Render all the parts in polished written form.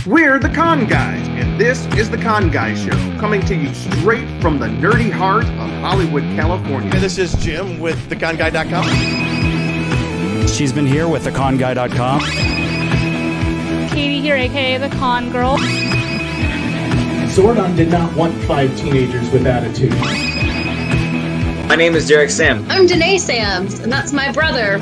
We're the Con Guys, and this is the Con Guys Show, coming to you straight from the nerdy heart of Hollywood, California. And this is Jim with theconguy.com. She's been here with theconguy.com. Katie here, aka the Con Girl. Zordon did not want 5 teenagers with attitude. My name is Derek Sam. I'm Danae Sams, and that's my brother.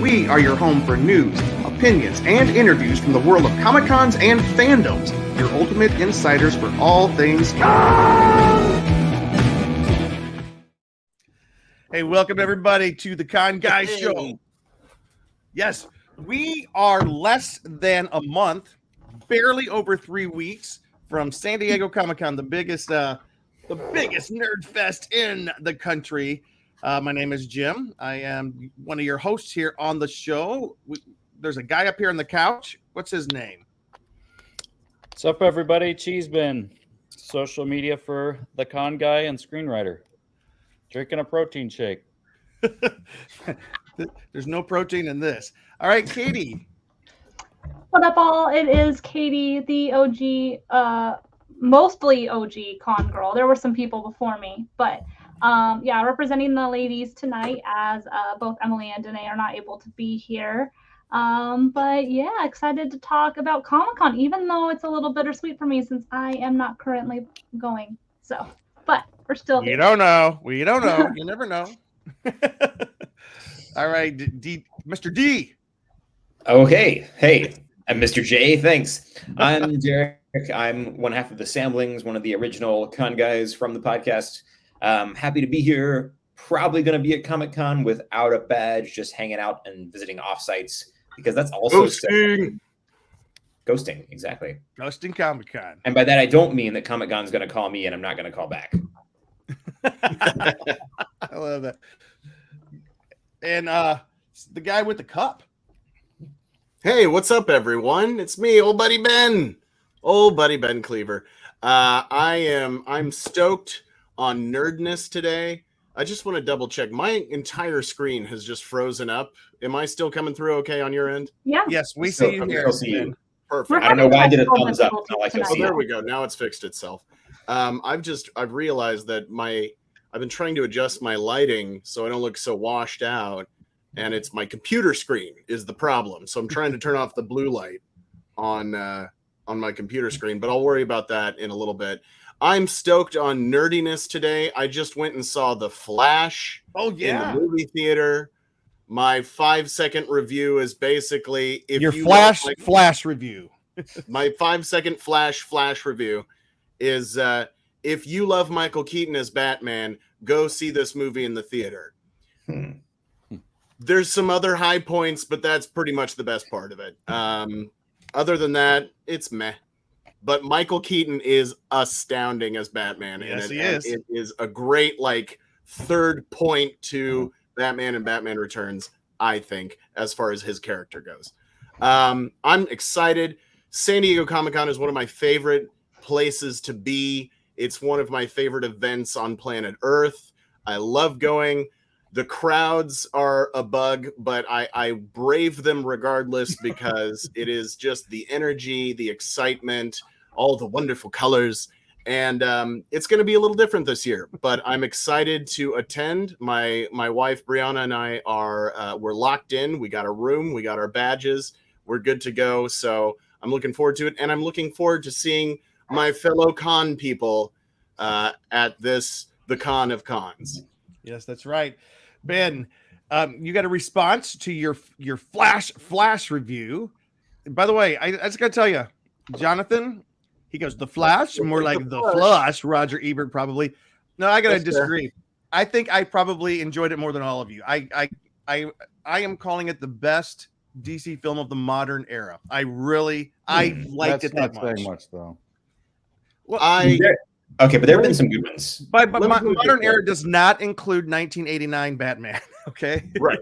We are your home for news, opinions, and interviews from the world of Comic-Cons and fandoms. Your ultimate insiders for all things Con! Hey, welcome everybody to the Con Guy Show. Yes, we are less than a month, barely over 3 weeks from San Diego Comic-Con, the biggest nerd fest in the country. My name is Jim. I am one of your hosts here on the show. There's a guy up here on the couch. What's his name? What's up, everybody? Cheesebin, social media for the Con Guy and screenwriter. Drinking a protein shake. There's no protein in this. All right, Katie. What up, all? It is Katie, the OG, mostly OG Con Girl. There were some people before me, but yeah, representing the ladies tonight as both Emily and Danae are not able to be here. But yeah, excited to talk about Comic-Con, even though it's a little bittersweet for me since I am not currently going. So, but we're still here. We don't know. You never know. All right, Mr. D. Okay. Hey, I'm Mr. J. Thanks. I'm Derek. I'm one half of the Samblings, one of the original Con Guys from the podcast. Happy to be here. Probably going to be at Comic-Con without a badge, just hanging out and visiting offsites, because that's also ghosting, exactly. Ghosting Comic-Con. And by that, I don't mean that Comic-Con is going to call me and I'm not going to call back. I love that. And the guy with the cup. Hey, what's up, everyone? It's me, old buddy Ben Cleaver. I'm stoked on nerdness today. I just want to double check. My entire screen has just frozen up. Am I still coming through okay on your end? Yeah. Yes, we see you here. See you. Perfect. I don't know why I did a thumbs up. It's not like I see there it. we go. Now it's fixed itself. I've realized that I've been trying to adjust my lighting so I don't look so washed out, and it's my computer screen is the problem. So I'm trying to turn off the blue light on my computer screen, but I'll worry about that in a little bit. I'm stoked on nerdiness today. I just went and saw The Flash in the movie theater. My 5-second review is basically Flash review. My 5-second Flash review is if you love Michael Keaton as Batman, go see this movie in the theater. There's some other high points, but that's pretty much the best part of it. Other than that, it's meh. But Michael Keaton is astounding as Batman. Yes, he is. It is a great third point to Batman and Batman Returns, I think, as far as his character goes. I'm excited. San Diego Comic-Con is one of my favorite places to be. It's one of my favorite events on planet Earth. I love going. The crowds are a bug, but I brave them regardless because it is just the energy, the excitement, all the wonderful colors. And it's going to be a little different this year, but I'm excited to attend. My wife, Brianna, and I we're locked in. We got a room. We got our badges. We're good to go. So I'm looking forward to it. And I'm looking forward to seeing my fellow con people at the Con of Cons. Yes, that's right. Ben, you got a response to your Flash review. By the way, I just got to tell you, Jonathan, he goes, The Flash, more like The Flush, Roger Ebert probably. No, I got to disagree. I think I probably enjoyed it more than all of you. I am calling it the best DC film of the modern era. I liked it that much. Saying much though. Well, okay, but there have been some good ones. But modern era does not include 1989 Batman. Okay, right?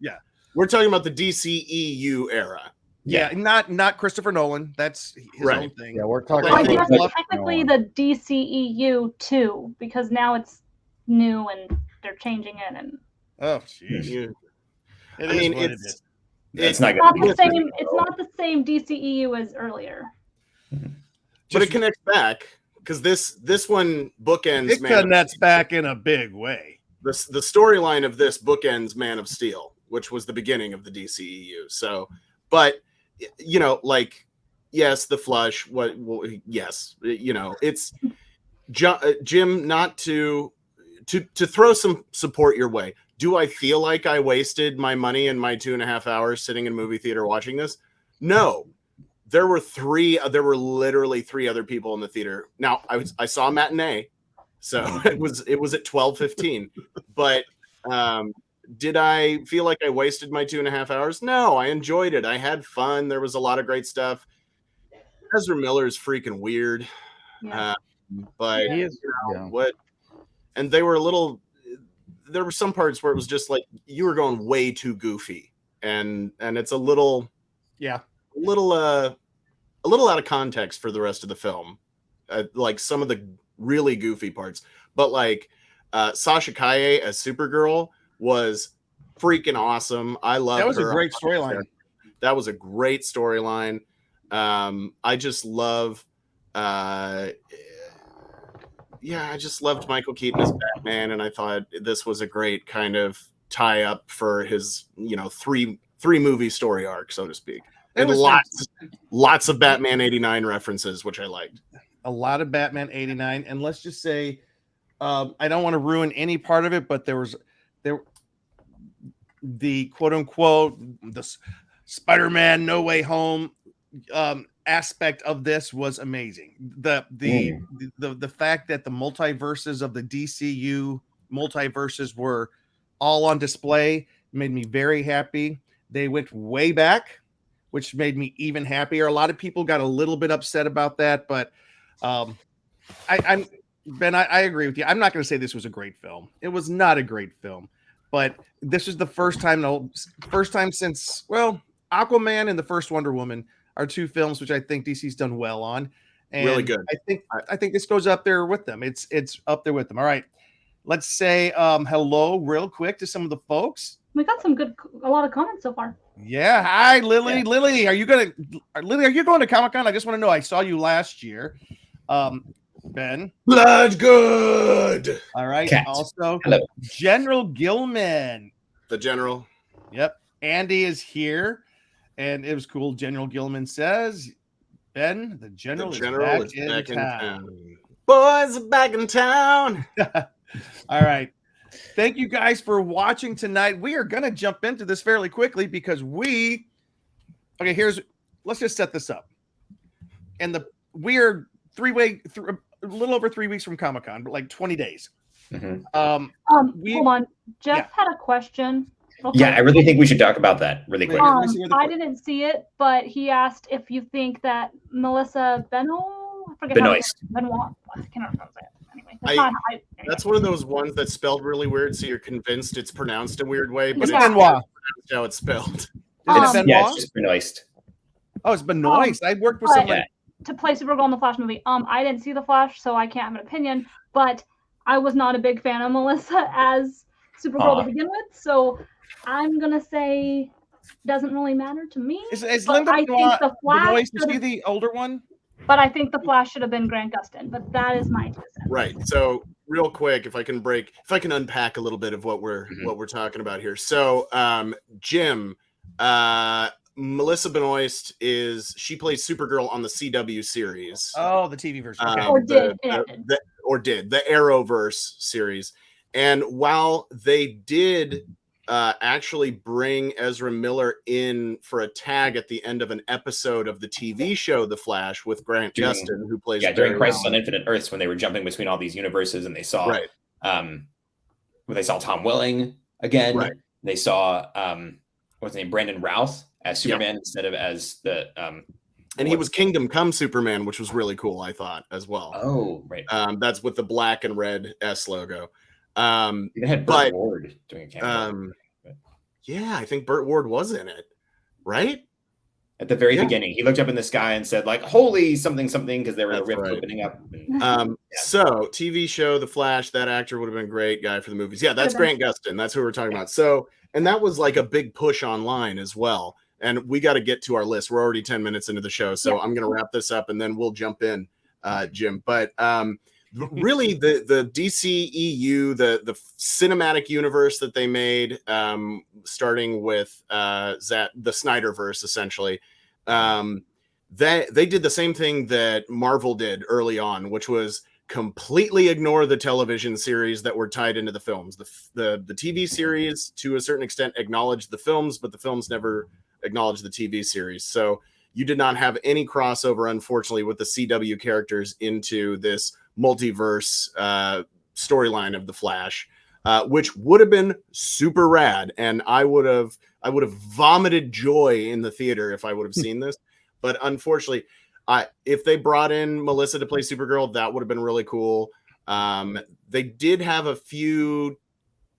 Yeah. We're talking about the DCEU era. Yeah, not Christopher Nolan. That's his own thing. Yeah, we're talking. I guess technically the DCEU too, because now it's new and they're changing it. And oh, jeez. It I is mean, what it's It's not Not good. the same. It's not the same DCEU as earlier. but it connects back because this one bookends it connects back in a big way. the storyline of this bookends Man of Steel, which was the beginning of the DCEU. So, but you know, like, yes, the Flush. Yes, you know, it's Jim. Not to throw some support your way. Do I feel like I wasted my money and my 2.5 hours sitting in a movie theater watching this? No. There were literally 3 other people in the theater. Now I saw a matinee, so it was at 12:15. But did I feel like I wasted my 2.5 hours? No, I enjoyed it. I had fun. There was a lot of great stuff. Ezra Miller is freaking weird, Yeah. but He is, what? And they were a little. There were some parts where it was just like you were going way too goofy, and it's a little a little out of context for the rest of the film, like some of the really goofy parts. But like Sasha Kaye as Supergirl was freaking awesome. I love her. that was a great storyline. That was a great storyline. I just love I just loved Michael Keaton as Batman, and I thought this was a great kind of tie up for his, you know, three movie story arc, so to speak. And lots of Batman 89 references, which I liked. A lot of Batman 89, and let's just say, I don't want to ruin any part of it, but there the quote unquote the Spider-Man No Way Home aspect of this was amazing. The fact that the multiverses of the DCU multiverses were all on display made me very happy. They went way back, which made me even happier. A lot of people got a little bit upset about that, but I'm Ben, I agree with you. I'm not going to say this was a great film. It was not a great film, but this is the first time since, well, Aquaman and the first Wonder Woman are 2 films which I think DC's done well on. And really good. I think this goes up there with them. It's up there with them. All right. Let's say hello real quick to some of the folks. We got a lot of comments so far. Yeah. Hi, Lily. Yeah. Lily, are you going to Comic-Con? I just want to know. I saw you last year. Ben. Blood good. All right. Cat. Also, Hello. General Gilman. The General. Yep. Andy is here. And it was cool. General Gilman says, Ben, the General is back in town. Boys are back in town. All right. Thank you guys for watching tonight. We are going to jump into this fairly quickly because let's just set this up. And we are a little over 3 weeks from Comic-Con, but like 20 days. Mm-hmm. Hold on. Jeff had a question. Okay. Yeah, I really think we should talk about that really quick. I didn't see it, but he asked if you think that Melissa Benoist. Benoist. I cannot pronounce it. Anyway, that's one of those ones that's spelled really weird, so you're convinced it's pronounced a weird way, but It's it's Benoit. pronounced how it's spelled. Is it Yeah, Benoit? it's just Benoist. Oh, it's Benoist. I worked with but- someone. to play Supergirl in the Flash movie. I didn't see the Flash, so I can't have an opinion. But I was not a big fan of Melissa as Supergirl to begin with, so I'm gonna say doesn't really matter to me. Is but Linda I think the Flash. Benoist, is she the older one? But I think the Flash should have been Grant Gustin. But that is my 2 cents. Right. So real quick, if I can unpack a little bit of what we're talking about here. So Jim, Melissa Benoist she plays Supergirl on the CW series. Oh, the TV version. Okay. The Arrowverse series. And while they did actually bring Ezra Miller in for a tag at the end of an episode of the TV show The Flash with Grant Gustin, who plays during Crisis on Infinite Earths, when they were jumping between all these universes, and they saw Tom Welling again. Right. They saw what's his name, Brandon Routh as Superman instead of as the and he was Kingdom Come Superman, which was really cool, I thought, as well. Oh, right. That's with the black and red S logo. They had Burt Ward doing a cameo. Yeah, I think Burt Ward was in it, right? At the very beginning, he looked up in the sky and said, like, "Holy something something," because there were the That's rift right. opening up. So TV show The Flash, that actor would have been a great guy for the movies. Yeah, that's Grant Gustin. That's who we're talking about. So, and that was like a big push online as well. And we got to get to our list. We're already 10 minutes into the show, so I'm going to wrap this up and then we'll jump in, Jim. But really, the DCEU, the cinematic universe that they made, starting with the Snyderverse, essentially, they did the same thing that Marvel did early on, which was completely ignore the television series that were tied into the films. The TV series, to a certain extent, acknowledged the films, but the films never acknowledged the TV series. So you did not have any crossover, unfortunately, with the CW characters into this multiverse storyline of the Flash, which would have been super rad, and I would have vomited joy in the theater if I would have seen this. But unfortunately, if they brought in Melissa to play Supergirl, that would have been really cool. They did have a few.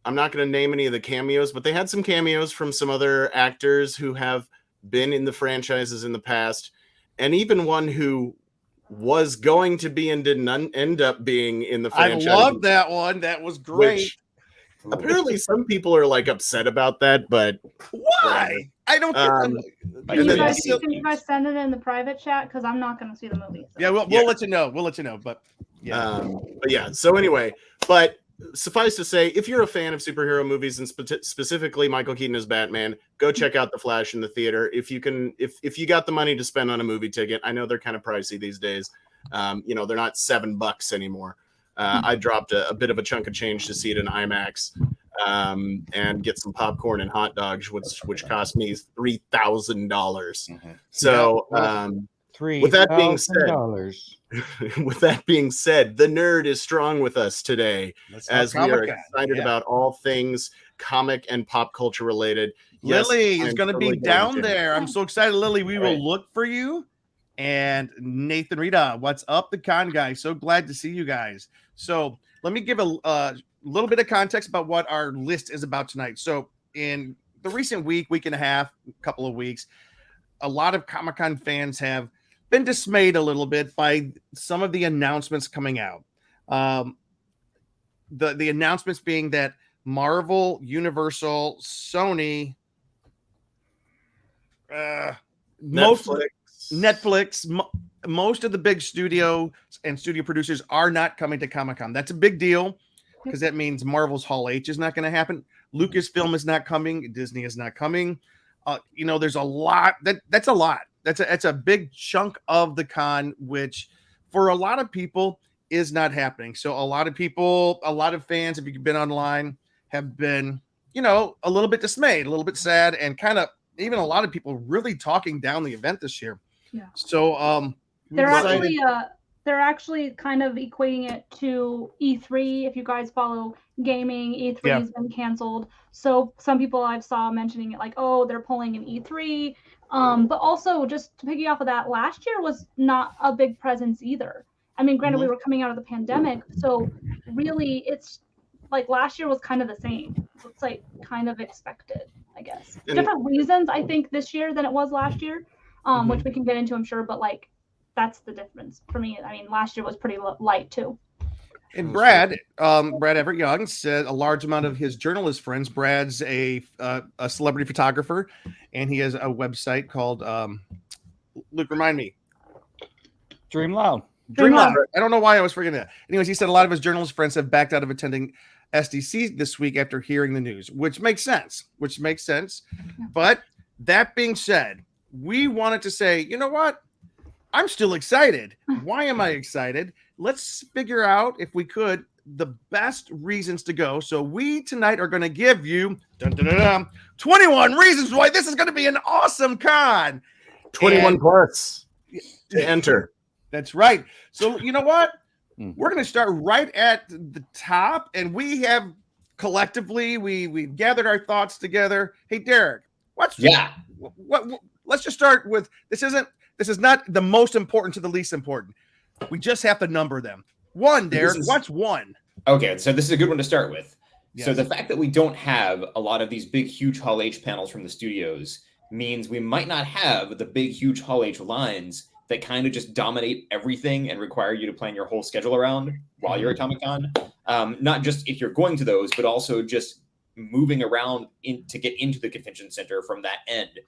I'm not going to name any of the cameos, but they had some cameos from some other actors who have been in the franchises in the past, and even one who was going to be and didn't end up being in the franchise. I love that one. That was great. Apparently, some people are like upset about that, but why? I don't get Can you guys send it in the private chat? Because I'm not going to see the movie. So. Yeah, we'll let you know. We'll let you know. But yeah. So anyway, but suffice to say, if you're a fan of superhero movies and specifically Michael Keaton as Batman, go check out The Flash in the theater. If you can, if you got the money to spend on a movie ticket, I know they're kind of pricey these days. They're not $7 anymore. I dropped a bit of a chunk of change to see it in IMAX and get some popcorn and hot dogs, which cost me $3,000. So with that being said, the nerd is strong with us today as we are excited about all things comic and pop culture related. Lily is going to be down there. I'm so excited, Lily. We will look for you. And Nathan Rita, what's up, the con guy? So glad to see you guys. So let me give a little bit of context about what our list is about tonight. So in the recent week and a half, couple of weeks, a lot of Comic-Con fans have been dismayed a little bit by some of the announcements coming out. The announcements being that Marvel, Universal, Sony, Netflix, most of the big studios and studio producers are not coming to Comic-Con. That's a big deal because that means Marvel's Hall H is not going to happen. Lucasfilm is not coming. Disney is not coming. There's a lot. That's a lot. That's a big chunk of the con, which for a lot of people is not happening. So a lot of people, a lot of fans, if you've been online, have been, a little bit dismayed, a little bit sad, and kind of even a lot of people really talking down the event this year. Yeah. So they're actually kind of equating it to E3. If you guys follow gaming, E3 has been canceled. So some people I've saw mentioning it like, oh, they're pulling an E3. But also just to piggy off of that, last year was not a big presence either. I mean, granted, we were coming out of the pandemic, so really it's like last year was kind of the same. So it's like kind of expected, I guess. Different reasons, I think, this year than it was last year. Which we can get into, I'm sure, but like that's the difference for me. I mean, last year was pretty light too. And Brad Everett Young said a large amount of his journalist friends. Brad's a celebrity photographer, and he has a website called Luke. Remind me. Dream Loud. I don't know why I was forgetting that. Anyways, he said a lot of his journalist friends have backed out of attending SDCC this week after hearing the news, which makes sense. But that being said, we wanted to say, you know what? I'm still excited. Why am I excited? Let's figure out, if we could, the best reasons to go. So we tonight are going to give you 21 reasons why this is going to be an awesome con. 21 plus to enter. That's right. So you know what? We're going to start right at the top, and we have collectively we've gathered our thoughts together. Hey, Derek, what? Let's just start with this. This is not the most important to the least important. We just have to number them. One, Derek. What's one? Okay, so this is a good one to start with. Yes. So the fact that we don't have a lot of these big, huge Hall H panels from the studios means we might not have the big, huge Hall H lines that kind of just dominate everything and require you to plan your whole schedule around while you're at Comic-Con. Not just if you're going to those, but also just moving around to get into the convention center from that end.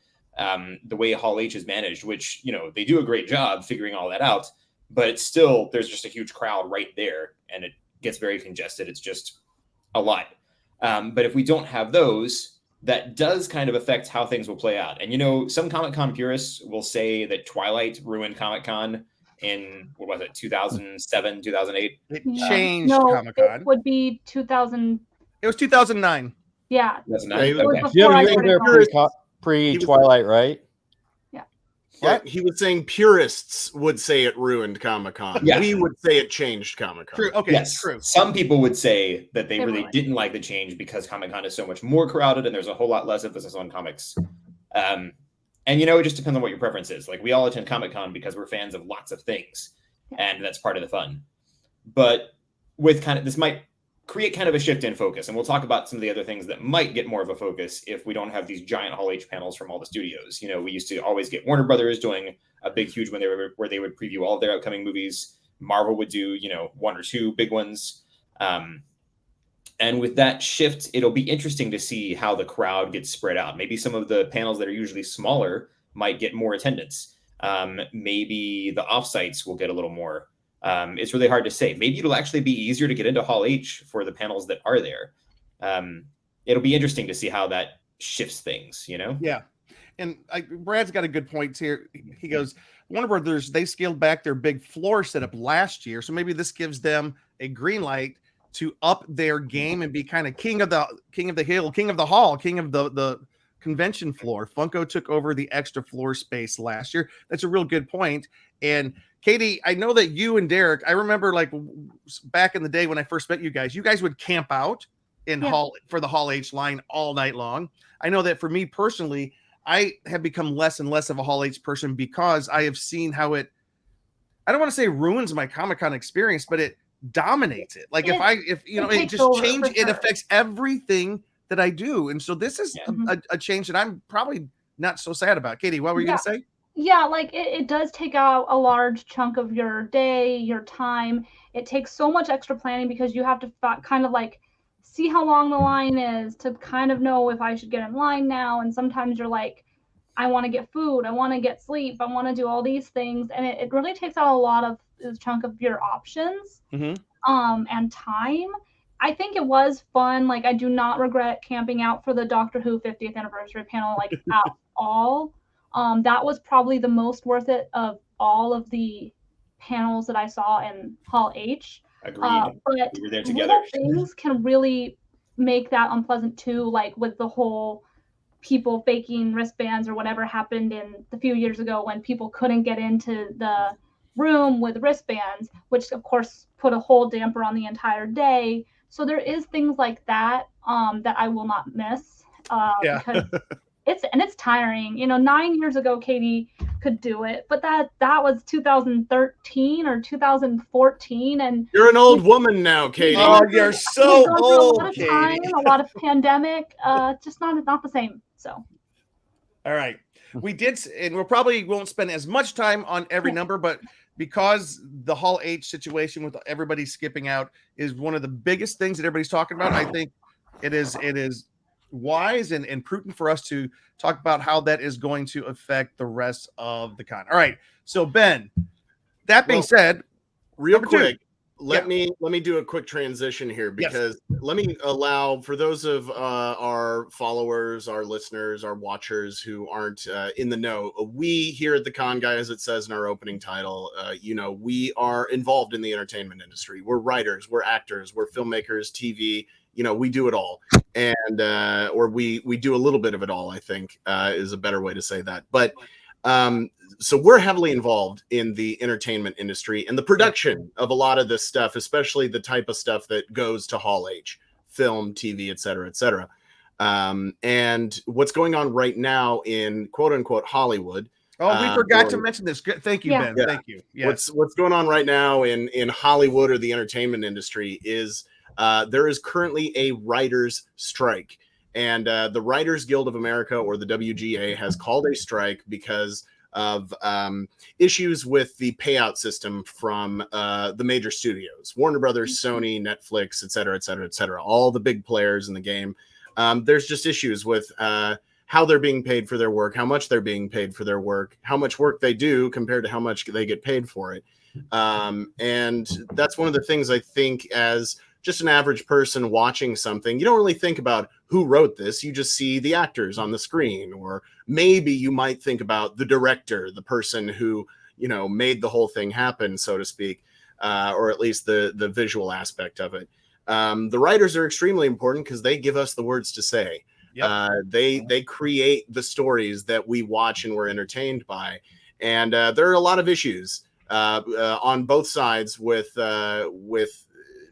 The way Hall H is managed, which, they do a great job figuring all that out, but it's still, there's just a huge crowd right there and it gets very congested. It's just a lot. But if we don't have those, that does kind of affect how things will play out. And, some Comic-Con purists will say that Twilight ruined Comic-Con in, 2007, 2008? It changed No, Comic-Con. it would be 2000. It was 2009. Yeah. 2009? Yeah, Okay. You Before I were there started pre-Twilight, right? Yeah, he was saying purists would say it ruined Comic-Con. Yeah. We would say it changed Comic-Con. True. Okay. Yes. True. Some people would say that they really Everyone. didn't like the change because Comic-Con is so much more crowded and there's a whole lot less emphasis on comics. And it just depends on what your preference is. Like, we all attend Comic-Con because we're fans of lots of things, and that's part of the fun. But with this might create kind of a shift in focus, and we'll talk about some of the other things that might get more of a focus if we don't have these giant Hall H panels from all the studios. We used to always get Warner Brothers doing a big, huge one where they would preview all of their upcoming movies. Marvel would do, one or two big ones. And with that shift, it'll be interesting to see how the crowd gets spread out. Maybe some of the panels that are usually smaller might get more attendance. Maybe the offsites will get a little more. It's really hard to say. Maybe it'll actually be easier to get into Hall H for the panels that are there. It'll be interesting to see how that shifts things, Yeah. And Brad's got a good point here. He goes, Warner Brothers, they scaled back their big floor setup last year. So maybe this gives them a green light to up their game and be kind of king of the hill, king of the hall, king of the convention floor. Funko took over the extra floor space last year. That's a real good point. And Katie, I know that you and Derek, I remember like back in the day when I first met you guys would camp out in Hall for the Hall H line all night long. I know that for me personally, I have become less and less of a Hall H person because I have seen how I don't want to say ruins my Comic-Con experience, but it dominates it. Like it just change, it affects everything that I do. And so this is a change that I'm probably not so sad about. Katie, what were you going to say? Yeah, like it does take out a large chunk of your day, your time. It takes so much extra planning because you have to kind of like see how long the line is to kind of know if I should get in line now. And sometimes you're like, I want to get food, I want to get sleep, I want to do all these things. And it really takes out a lot of the chunk of your options and time. I think it was fun. Like, I do not regret camping out for the Doctor Who 50th anniversary panel, like at all. That was probably the most worth it of all of the panels that I saw in Hall H. Agreed. But we were there together. little things can really make that unpleasant too, like with the whole people faking wristbands or whatever happened in the few years ago when people couldn't get into the room with wristbands, which of course put a whole damper on the entire day. So there is things like that that I will not miss because it's tiring. 9 years ago, Katie could do it, but that was 2013 or 2014, and you're an old woman now, Katie. Oh, you're so old, a lot of Katie. time, a lot of pandemic, just not the same. So, all right, we did, and we probably won't spend as much time on every number, but because the Hall H situation with everybody skipping out is one of the biggest things that everybody's talking about, I think it is wise and prudent for us to talk about how that is going to affect the rest of the con. All right. So Ben, that being said, real quick, let me do a quick transition here because let me allow for those of our followers, our listeners, our watchers who aren't in the know. We here at the Con Guy, as it says in our opening title, we are involved in the entertainment industry. We're writers, we're actors, we're filmmakers, TV. We do it all, and or we do a little bit of it all, I think is a better way to say that. But so we're heavily involved in the entertainment industry and the production of a lot of this stuff, especially the type of stuff that goes to Hall H, film, TV, et cetera, et cetera. And what's going on right now in quote unquote Hollywood. Oh, we forgot to mention this. Thank you, Ben. Yeah. Thank you. Yes. What's going on right now in Hollywood or the entertainment industry is there is currently a writer's strike. And the Writers Guild of America, or the WGA, has called a strike because of issues with the payout system from the major studios, Warner Brothers, Sony, Netflix, et cetera, et cetera, et cetera, all the big players in the game. There's just issues with how they're being paid for their work, how much they're being paid for their work, how much work they do compared to how much they get paid for it. And that's one of the things I think, as just an average person watching something, you don't really think about who wrote this. You just see the actors on the screen, or maybe you might think about the director, the person who, you know, made the whole thing happen, so to speak, or at least the visual aspect of it. The writers are extremely important because they give us the words to say. Yep. They create the stories that we watch and we're entertained by. And there are a lot of issues on both sides with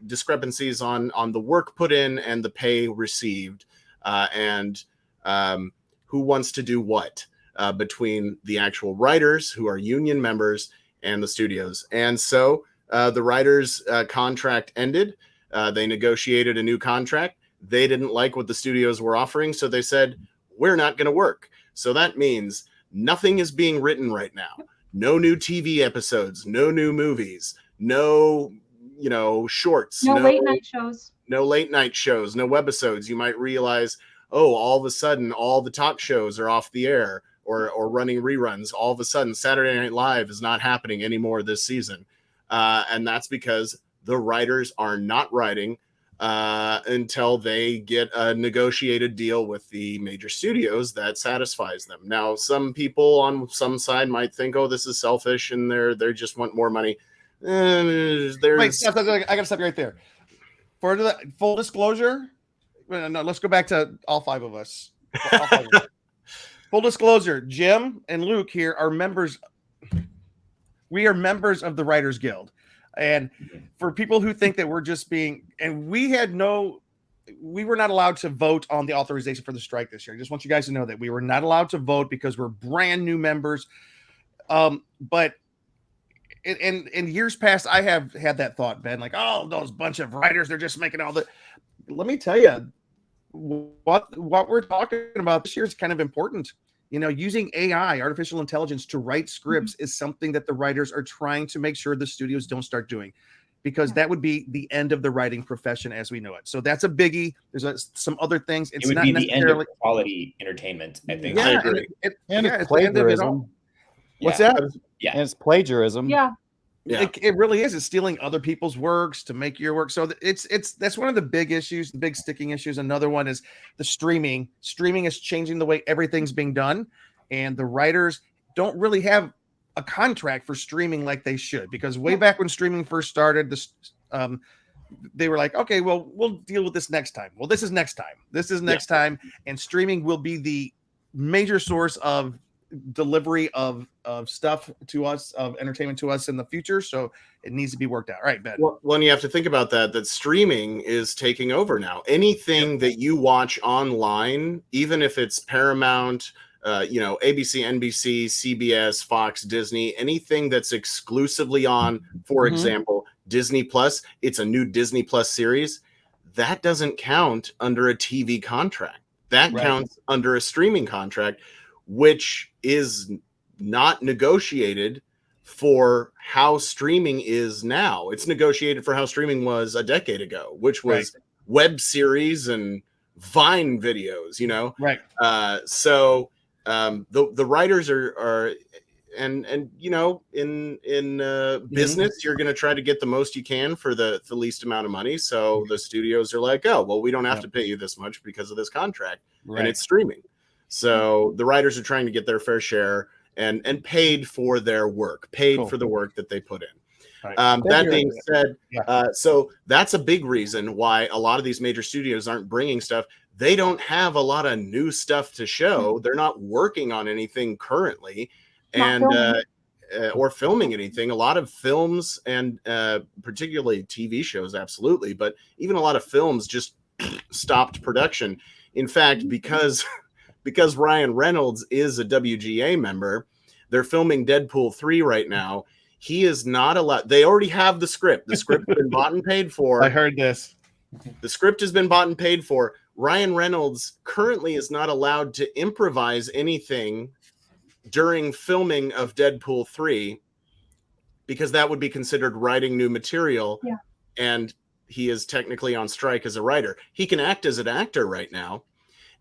discrepancies on the work put in and the pay received, and who wants to do what between the actual writers, who are union members, and the studios. And so the writers' contract ended. They negotiated a new contract. They didn't like what the studios were offering, so they said, we're not going to work. So that means nothing is being written right now. No new TV episodes, no new movies, no, you know, shorts, no late night shows, no webisodes. You might realize, oh, all of a sudden, all the talk shows are off the air or running reruns. All of a sudden, Saturday Night Live is not happening anymore this season. And that's because the writers are not writing until they get a negotiated deal with the major studios that satisfies them. Now, some people on some side might think, oh, this is selfish, and they just want more money. Wait, I gotta stop you right there. For the full disclosure, no, let's go back to all five of us. Full disclosure, Jim and Luke here are members. We are members of the Writers Guild. And for people who think that we're just being, and we were not allowed to vote on the authorization for the strike this year. I just want you guys to know that we were not allowed to vote because we're brand new members. But in years past, I have had that thought, Ben, like, oh, those bunch of writers, they're just making all the. Let me tell you, what we're talking about this year is kind of important. You know, using AI, artificial intelligence, to write scripts is something that the writers are trying to make sure the studios don't start doing, because that would be the end of the writing profession as we know it. So that's a biggie. There's some other things. It would be the end of quality entertainment, I think. Yeah, it's plagiarism. What's that? Yeah, and it's plagiarism. Yeah. Yeah. It really is. It's stealing other people's works to make your work. So that's one of the big issues, the big sticking issues. Another one is the streaming. Streaming is changing the way everything's being done, and the writers don't really have a contract for streaming like they should. Because way back when streaming first started, they were like, okay, well, we'll deal with this next time. Well, this is next time. This is next time, and streaming will be the major source of delivery of stuff to us, of entertainment to us in the future. So it needs to be worked out. All right, Ben. Well, and you have to think about that streaming is taking over now. Anything that you watch online, even if it's Paramount, ABC, NBC, CBS, Fox, Disney, anything that's exclusively on, for example, Disney Plus, it's a new Disney Plus series, that doesn't count under a TV contract. That counts under a streaming contract, which is not negotiated for how streaming is now. It's negotiated for how streaming was a decade ago, which was web series and Vine videos, you know? Right. So the writers are and you know, in business, you're going to try to get the most you can for the least amount of money. So the studios are like, oh, well, we don't have to pay you this much because of this contract, and it's streaming. So the writers are trying to get their fair share and paid for their work, for the work that they put in. Right. That being said, so that's a big reason why a lot of these major studios aren't bringing stuff. They don't have a lot of new stuff to show. They're not working on anything currently, or filming anything. A lot of films and particularly TV shows, absolutely, but even a lot of films just stopped production. In fact, because Ryan Reynolds is a WGA member, they're filming Deadpool 3 right now. He is not allowed. They already have the script. The script has been bought and paid for. I heard this. The script has been bought and paid for. Ryan Reynolds currently is not allowed to improvise anything during filming of Deadpool 3 because that would be considered writing new material. Yeah. And he is technically on strike as a writer. He can act as an actor right now.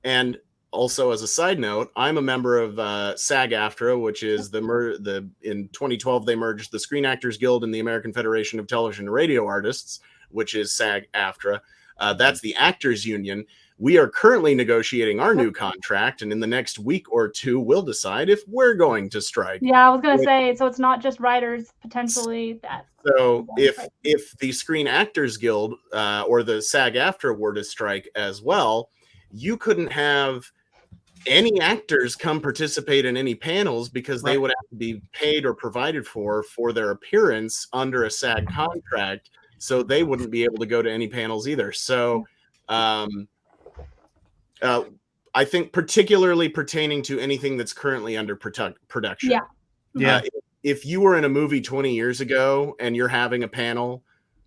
And also, as a side note, I'm a member of SAG-AFTRA, which is in 2012 they merged the Screen Actors Guild and the American Federation of Television and Radio Artists, which is SAG-AFTRA. That's the actors union. We are currently negotiating our new contract, and in the next week or two, we'll decide if we're going to strike. Yeah, I was gonna say, so it's not just writers potentially that. So if the Screen Actors Guild or the SAG-AFTRA were to strike as well, you couldn't have any actors come participate in any panels because they would have to be paid or provided for their appearance under a SAG contract. So they wouldn't be able to go to any panels either. So I think particularly pertaining to anything that's currently under production. Yeah. If you were in a movie 20 years ago and you're having a panel,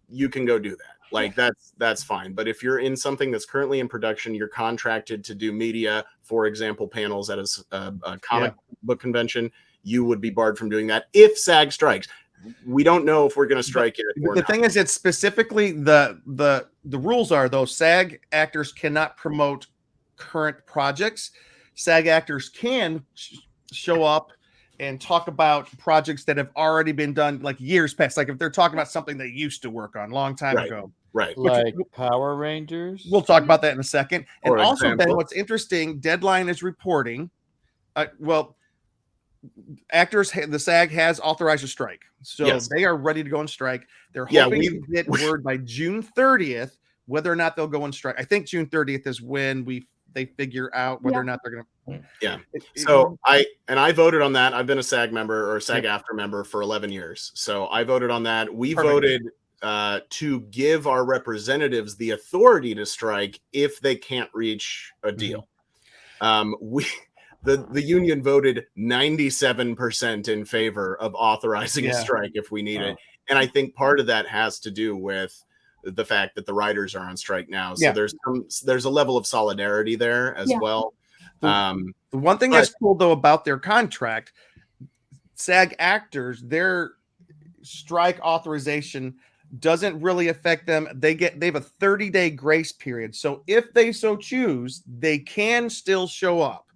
you can go do that. Like that's fine. But if you're in something that's currently in production, you're contracted to do media, for example, panels at a comic book convention, you would be barred from doing that if SAG strikes. We don't know if we're going to strike it. The thing is, it's specifically the rules are, though, SAG actors cannot promote current projects. SAG actors can show up and talk about projects that have already been done like years past. Like if they're talking about something they used to work on a long time ago. Right. Like Power Rangers. We'll talk about that in a second. And For also, example. Ben, what's interesting, Deadline is reporting, actors, the SAG has authorized a strike. So they are ready to go on strike. They're hoping to get word by June 30th whether or not they'll go on strike. I think June 30th is when they figure out whether or not they're going to. Yeah. So I voted on that. I've been a SAG member or SAG-AFTRA member for 11 years. So I voted on that. We voted to give our representatives the authority to strike if they can't reach a deal. The union voted 97% in favor of authorizing a strike if we need it. And I think part of that has to do with the fact that the writers are on strike now. So there's a level of solidarity there as well. The one thing that's cool though about their contract, SAG actors, their strike authorization doesn't really affect them. They have a 30-day grace period. So if they so choose, they can still show up,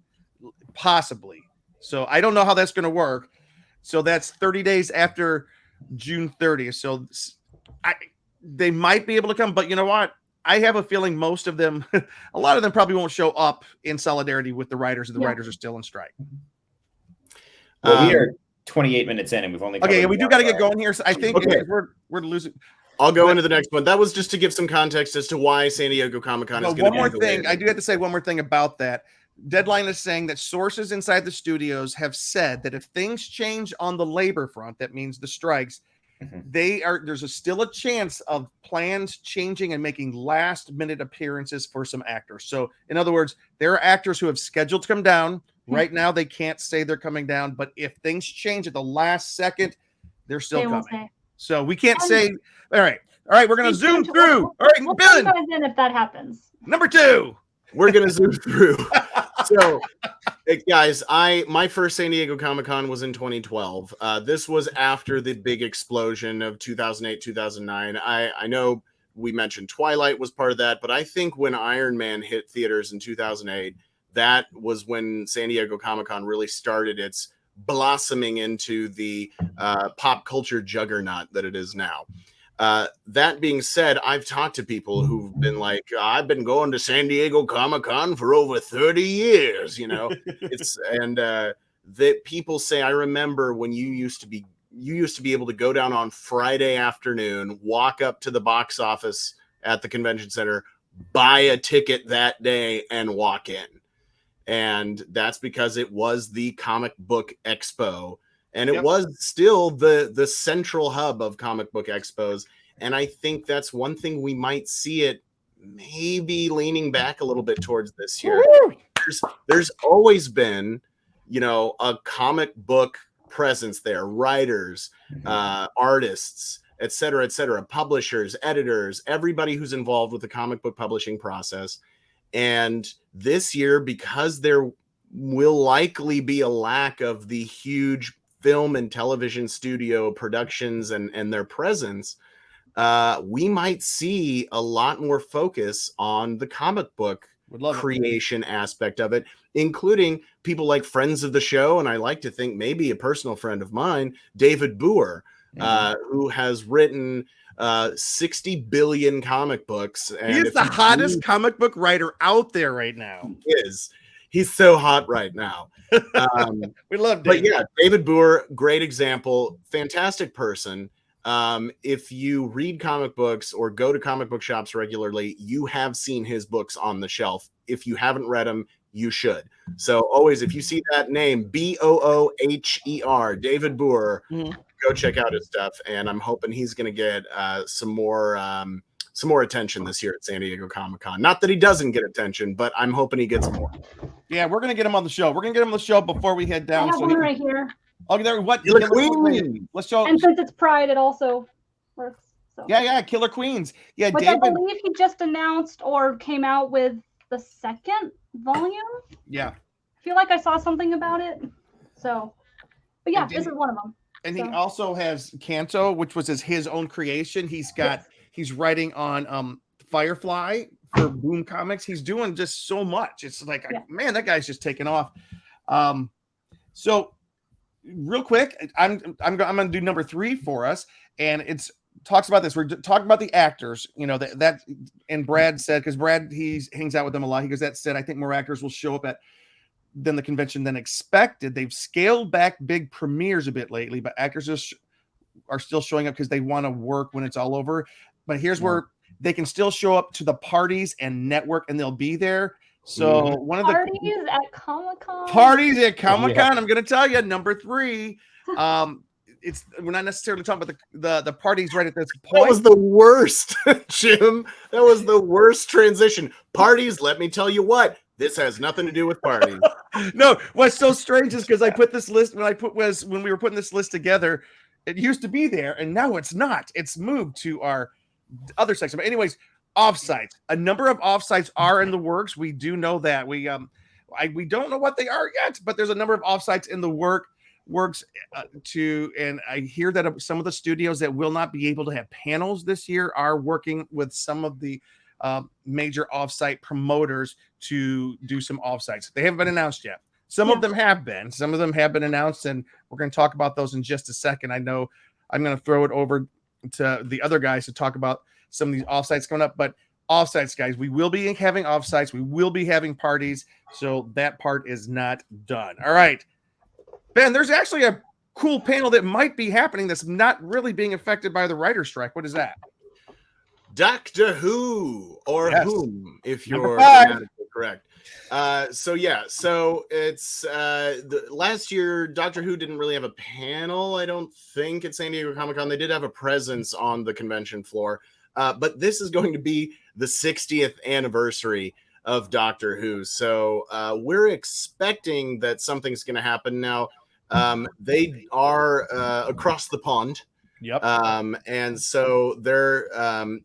possibly. So I don't know how that's going to work. So that's 30 days after June 30th. So they might be able to come, but you know what? I have a feeling most of them, a lot of them probably won't show up in solidarity with the writers, and the writers are still on strike. Well, we are 28 minutes in, and we've only we do got to get going here. So I think we're losing. I'll go into the next one. That was just to give some context as to why San Diego Comic-Con is going to be. One more thing. I do have to say one more thing about that. Deadline is saying that sources inside the studios have said that if things change on the labor front, that means the strikes, there's still a chance of plans changing and making last minute appearances for some actors. So in other words, there are actors who have scheduled to come down right now. They can't say they're coming down, but if things change at the last second, they're still coming. So we can't say, all right, we're going to zoom through. All right, we'll Ben, in if that happens. Number 2. We're going to zoom through. So, guys, my first San Diego Comic-Con was in 2012. This was after the big explosion of 2008, 2009. I know we mentioned Twilight was part of that, but I think when Iron Man hit theaters in 2008, that was when San Diego Comic-Con really started its blossoming into the pop culture juggernaut that it is now. That being said, I've talked to people who've been like, I've been going to San Diego Comic-Con for over 30 years, that people say, I remember when you used to be able to go down on Friday afternoon, walk up to the box office at the convention center, buy a ticket that day and walk in. And that's because it was the comic book expo. And it was still the central hub of comic book expos. And I think that's one thing we might see it maybe leaning back a little bit towards this year. There's always been, a comic book presence there, writers, artists, et cetera, publishers, editors, everybody who's involved with the comic book publishing process. And this year, because there will likely be a lack of the huge film and television studio productions and their presence, we might see a lot more focus on the comic book creation aspect of it, including people like friends of the show, and I like to think maybe a personal friend of mine, David Boer, who has written 60 billion comic books. And He is the hottest comic book writer out there right now. He's so hot right now. We love David. But yeah, David Boer, great example, fantastic person. If you read comic books or go to comic book shops regularly, you have seen his books on the shelf. If you haven't read them, you should. So always, if you see that name, Booher, David Boer, go check out his stuff. And I'm hoping he's going to get some more attention this year at San Diego Comic-Con. Not that he doesn't get attention, but I'm hoping he gets more. Yeah, we're going to get him on the show. We're going to get him on the show before we head down. I have one right here. Oh, there. What? Killer Queen. Let's show. And since it's Pride, it also works. So. Yeah, Killer Queens. Yeah, Which David. I believe he just announced or came out with the second volume. Yeah. I feel like I saw something about it. So, but yeah, this is one of them. And he also has Kanto, which was his own creation. He's writing on Firefly for Boom Comics. He's doing just so much. It's like, man, that guy's just taking off. So real quick, I'm going to do number 3 for us, and it's talks about this. We're talking about the actors, that and Brad said, because Brad, he hangs out with them a lot. He goes, that said, I think more actors will show up at the convention than expected. They've scaled back big premieres a bit lately, but actors are still showing up because they want to work when it's all over. But here's where they can still show up to the parties and network, and they'll be there. So one of the parties at Comic-Con. Parties at Comic-Con. I'm going to tell you, number 3. We're not necessarily talking about the parties right at this point. That was the worst, Jim. That was the worst transition. Parties. Let me tell you what. This has nothing to do with parties. No, what's so strange is because I put this list when we were putting this list together. It used to be there, and now it's not. It's moved to our other section. But anyways, offsites. A number of offsites are in the works. We do know that. We don't know what they are yet, but there's a number of offsites in the works. And I hear that some of the studios that will not be able to have panels this year are working with some of the major offsite promoters to do some offsites. They haven't been announced yet. Some of them have been. Some of them have been announced, and we're going to talk about those in just a second. I know I'm going to throw it over to the other guys to talk about some of these offsites coming up. But offsites, guys, we will be having offsites. We will be having parties. So that part is not done. All right. Ben, there's actually a cool panel that might be happening that's not really being affected by the writer's strike. What is that? Doctor Who, or Whom, if you're correct. So it's last year Doctor Who didn't really have a panel, I don't think, at San Diego Comic-Con. They did have a presence on the convention floor, but this is going to be the 60th anniversary of Doctor Who. So we're expecting that something's going to happen now. They are across the pond. Yep. And so they're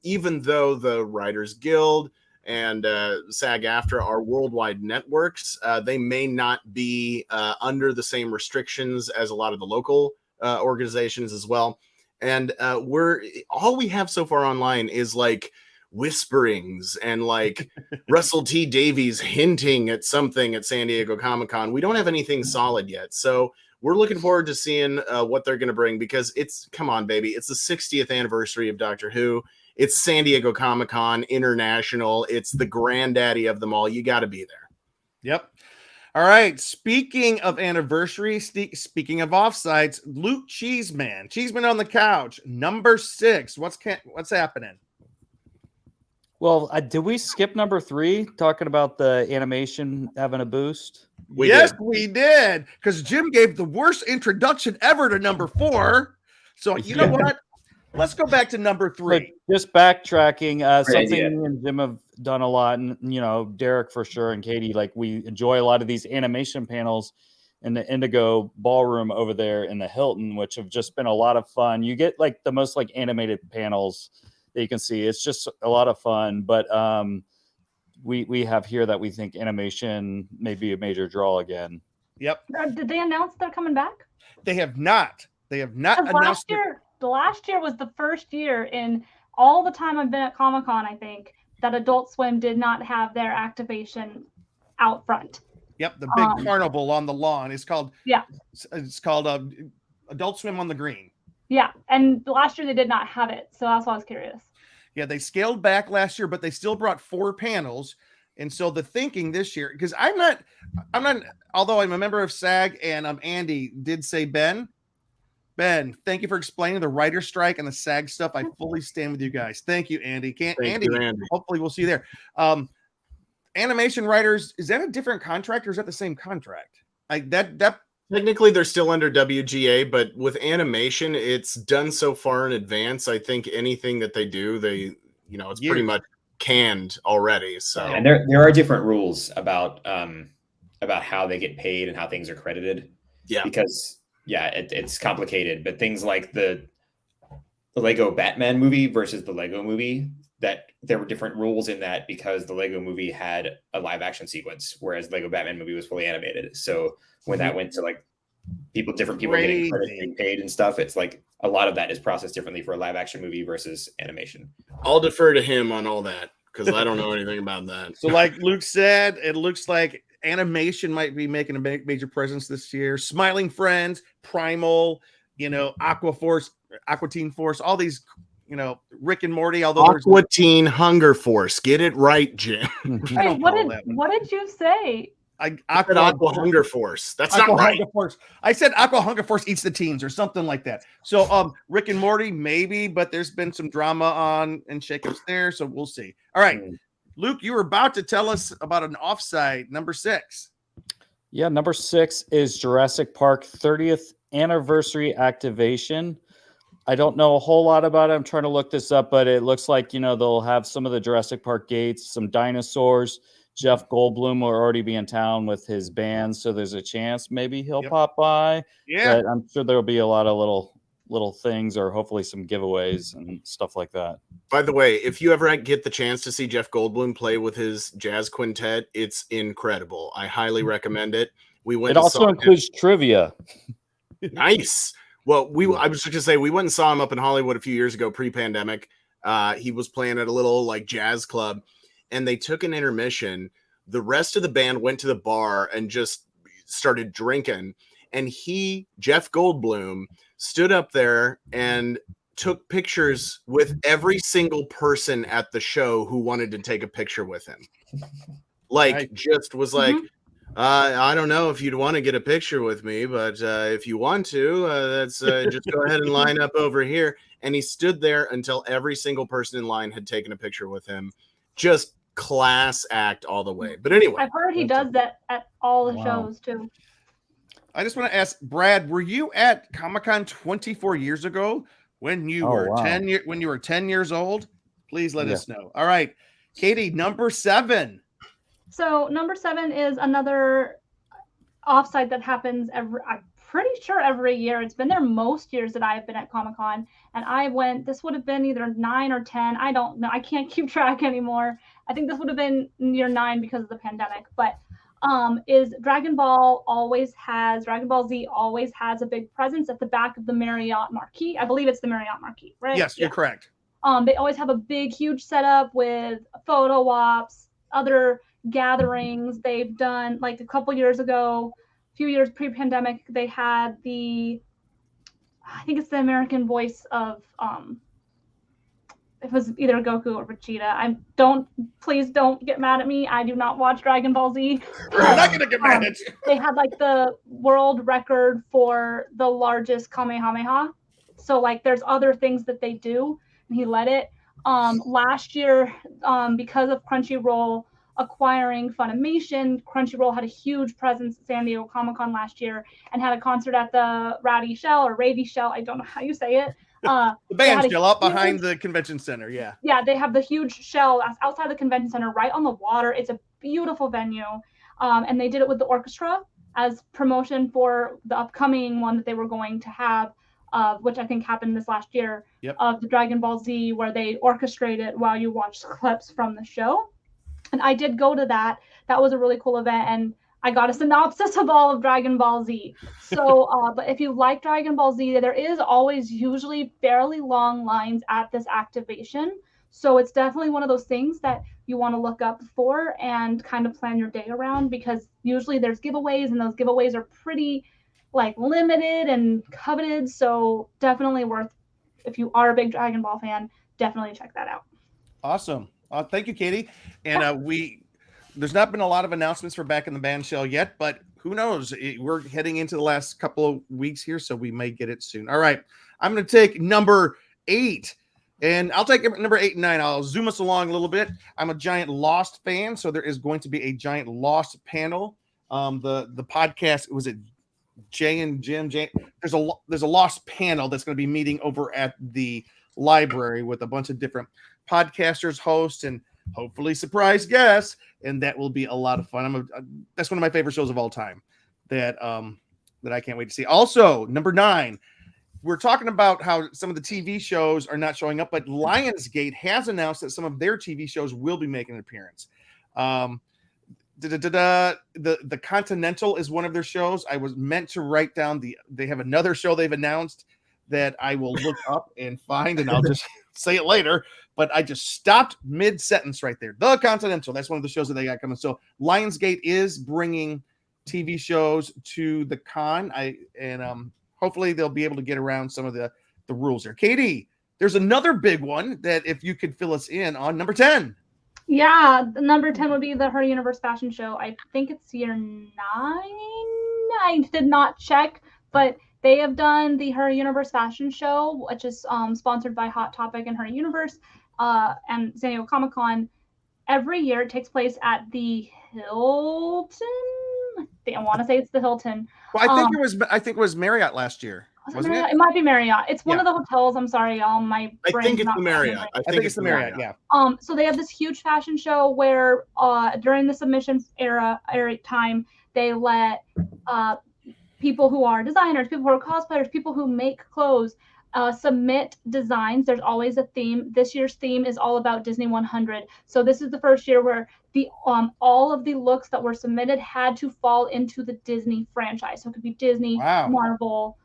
even though the Writers Guild and SAG-AFTRA are worldwide networks, they may not be under the same restrictions as a lot of the local organizations as well. And all we have so far online is like whisperings and like Russell T Davies hinting at something at San Diego Comic-Con. We don't have anything solid yet. So we're looking forward to seeing what they're going to bring, because come on, baby. It's the 60th anniversary of Doctor Who. It's San Diego Comic-Con International. It's the granddaddy of them all. You got to be there. Yep. All right. Speaking of anniversary, speaking of offsites, Luke Cheeseman on the couch, number 6. What's happening? Well, did we skip number 3 talking about the animation having a boost? We did, because Jim gave the worst introduction ever to number 4. So you know what? Let's go back to number 3. But just backtracking, something me and Jim have done a lot, and Derek for sure, and Katie, like we enjoy a lot of these animation panels in the Indigo Ballroom over there in the Hilton, which have just been a lot of fun. You get like the most like animated panels that you can see. It's just a lot of fun. But we have here that we think animation may be a major draw again. Yep. Did they announce they're coming back? They have not. They have not 'Cause announced. last year was the first year in all the time I've been at Comic-Con, I think, that Adult Swim did not have their activation out front. Yep, the big carnival on the lawn. It's called. Yeah. It's called Adult Swim on the Green. Yeah, and last year they did not have it, so that's why I was curious. Yeah, they scaled back last year, but they still brought 4 panels. And so the thinking this year, because I'm not, although I'm a member of SAG and Andy did say, Ben, thank you for explaining the writer's strike and the SAG stuff. I fully stand with you guys. Thank you, Andy. Andy. Hopefully we'll see you there. Animation writers, is that a different contract or is that the same contract? That Technically, they're still under WGA, but with animation, it's done so far in advance. I think anything that they do, it's pretty much canned already. So, and there are different rules about how they get paid and how things are credited. Yeah, because it's complicated. But things like the Lego Batman movie versus the Lego movie, that there were different rules in that because the Lego movie had a live action sequence, whereas Lego Batman movie was fully animated. So when that went to like different people getting credit, getting paid and stuff, it's like a lot of that is processed differently for a live action movie versus animation. I'll defer to him on all that because I don't know anything about that. So like Luke said, it looks like animation might be making a major presence this year. Smiling Friends, Primal, Aqua Teen Force, all these, Rick and Morty. Although Aqua Teen Hunger Force, get it right, Jim. Wait, what did you say? Aqua Hunger Force. That's not right. Force. I said Aqua Hunger Force eats the teens or something like that. So Rick and Morty, maybe, but there's been some drama on and shakeups there, so we'll see. All right. Luke, you were about to tell us about an offsite, number 6. Yeah, number 6 is Jurassic Park 30th anniversary activation. I don't know a whole lot about it. I'm trying to look this up, but it looks like, they'll have some of the Jurassic Park gates, some dinosaurs. Jeff Goldblum will already be in town with his band, so there's a chance maybe he'll pop by. Yeah. But I'm sure there'll be a lot of little things or hopefully some giveaways and stuff like that. By the way, if you ever get the chance to see Jeff Goldblum play with his jazz quintet, it's incredible. I highly recommend it. We went. It also includes trivia. Nice. Well, I was just gonna say we went and saw him up in Hollywood a few years ago, pre-pandemic. He was playing at a little like jazz club, and they took an intermission. The rest of the band went to the bar and just started drinking. And Jeff Goldblum, stood up there and took pictures with every single person at the show who wanted to take a picture with him. Just was like, I don't know if you'd want to get a picture with me, but if you want to, that's just go ahead and line up over here. And he stood there until every single person in line had taken a picture with him. Just class act all the way. But anyway, I've heard he does that at all the shows too. I just want to ask Brad, were you at Comic-Con 24 years ago when you were 10 years old? Please let us know. All right, Katie, number 7. So number 7 is another offsite that happens I'm pretty sure every year. It's been there most years that I've been at Comic-Con, and I went. This would have been either 9 or 10. I don't know. I can't keep track anymore. I think this would have been year 9 because of the pandemic, but. Is Dragon Ball Z always has a big presence at the back of the Marriott marquee. I believe it's the Marriott marquee, right? Yes, you're correct. They always have a big, huge setup with photo ops, other gatherings. They've done like a couple years ago, a few years pre-pandemic, they had I think it's the American voice of it was either Goku or Vegeta. Please don't get mad at me. I do not watch Dragon Ball Z. We're not gonna get mad at you. They had like the world record for the largest Kamehameha. So like there's other things that they do, and he led it. Last year, because of Crunchyroll acquiring Funimation, Crunchyroll had a huge presence at San Diego Comic-Con last year and had a concert at the Rowdy Shell or Ravy Shell. I don't know how you say it. The band shell up behind the convention center. Yeah, they have the huge shell outside the convention center, right on the water. It's a beautiful venue, and they did it with the orchestra as promotion for the upcoming one that they were going to have, which I think happened this last year. Of the Dragon Ball Z, where they orchestrate it while you watch clips from the show. And I did go to that. That was a really cool event, and I got a synopsis of all of Dragon Ball Z. So, but if you like Dragon Ball Z, there is always usually fairly long lines at this activation. So it's definitely one of those things that you want to look up for and kind of plan your day around, because usually there's giveaways, and those giveaways are pretty like limited and coveted. So definitely worth, if you are a big Dragon Ball fan, definitely check that out. Awesome. Thank you, Katie. And there's not been a lot of announcements for Back in the Band Shell yet, but who knows? We're heading into the last couple of weeks here, so we may get it soon. All right. I'm going to take number 8, and I'll take number 8 and 9. I'll zoom us along a little bit. I'm a giant Lost fan, so there is going to be a giant Lost panel. The podcast, was it Jay and Jim? There's a Lost panel that's going to be meeting over at the library with a bunch of different podcasters, hosts, and hopefully surprise guests, and that will be a lot of fun. That's one of my favorite shows of all time that I can't wait to see. Also, number 9, we're talking about how some of the TV shows are not showing up, but Lionsgate has announced that some of their TV shows will be making an appearance. The Continental is one of their shows. I was meant to write down they have another show they've announced that I will look up and find, and I'll just say it later, but I just stopped mid-sentence right there. The Continental, that's one of the shows that they got coming. So Lionsgate is bringing TV shows to the con. Hopefully they'll be able to get around some of the rules there. Katie, there's another big one that if you could fill us in on, number 10. Yeah, the number 10 would be the Her Universe Fashion Show. I think it's year 9. I did not check, but they have done the Her Universe Fashion Show, which is sponsored by Hot Topic and Her Universe and San Diego Comic-Con. Every year it takes place at the Hilton. I want to say it's the Hilton. Well, I think it was Marriott last year. Wasn't it? It might be Marriott. It's one of the hotels. I'm sorry, y'all. I think it's the Marriott. I think it's the Marriott. Yeah. So they have this huge fashion show where during the submission era time, they let people who are designers, people who are cosplayers, people who make clothes submit designs. There's always a theme. This year's theme is all about Disney 100. So this is the first year where the all of the looks that were submitted had to fall into the Disney franchise. So it could be Disney, Marvel,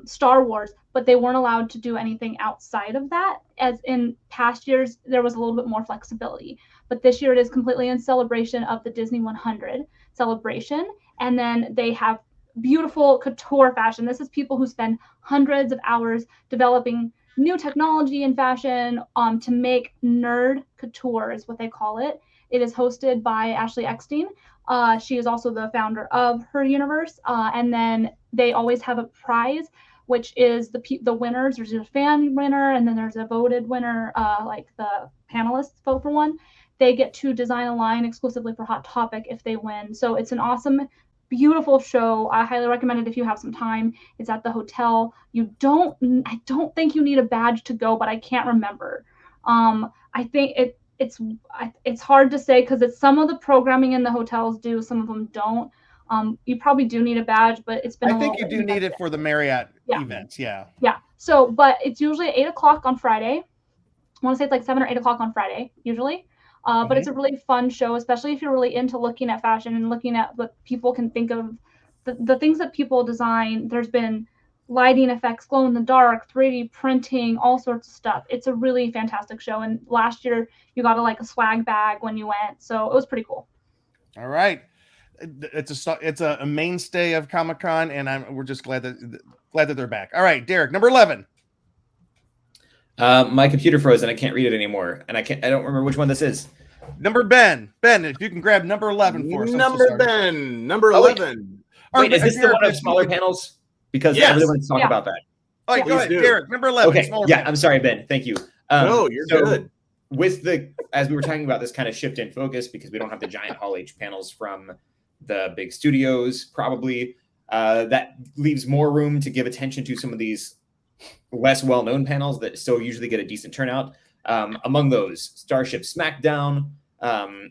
Star Wars, but they weren't allowed to do anything outside of that. As in past years, there was a little bit more flexibility. But this year it is completely in celebration of the Disney 100 celebration. And then they have beautiful couture fashion. This is people who spend hundreds of hours developing new technology in fashion to make nerd couture is what they call it. It is hosted by Ashley Eckstein. She is also the founder of Her Universe. And then they always have a prize, which is the winners. There's a fan winner, and then there's a voted winner, like the panelists vote for one. They get to design a line exclusively for Hot Topic if they win. So it's an awesome, beautiful show. I highly recommend it if you have some time. It's at the hotel. I don't think you need a badge to go, but I can't remember. I think it's hard to say because it's some of the programming in the hotels do, some of them don't. You probably do need a badge, but it's been. I think you do need it for the Marriott events. Yeah. Yeah. So, but it's usually 8 o'clock on Friday. I want to say it's like 7 or 8 o'clock on Friday usually. But it's a really fun show, especially if you're really into looking at fashion and looking at what people can think of, the things that people design. There's been lighting effects, glow in the dark, 3D printing, all sorts of stuff. It's a really fantastic show. And last year you got a swag bag when you went. So it was pretty cool. All right. It's a mainstay of Comic-Con, and we're just glad that they're back. All right, Derek, number 11. My computer froze and I can't read it anymore, and I don't remember which one this is. Number Ben, if you can grab number 11 for us. Number 11. Wait, is this the one of smaller panels? Because I really want to talk about that. All right, go ahead, Derek, number 11. Okay, I'm sorry, Ben. Thank you. No, you're good. With as we were talking about this kind of shift in focus, because we don't have the giant Hall H panels from the big studios, probably that leaves more room to give attention to some of these less well-known panels that still usually get a decent turnout. Among those, Starship Smackdown,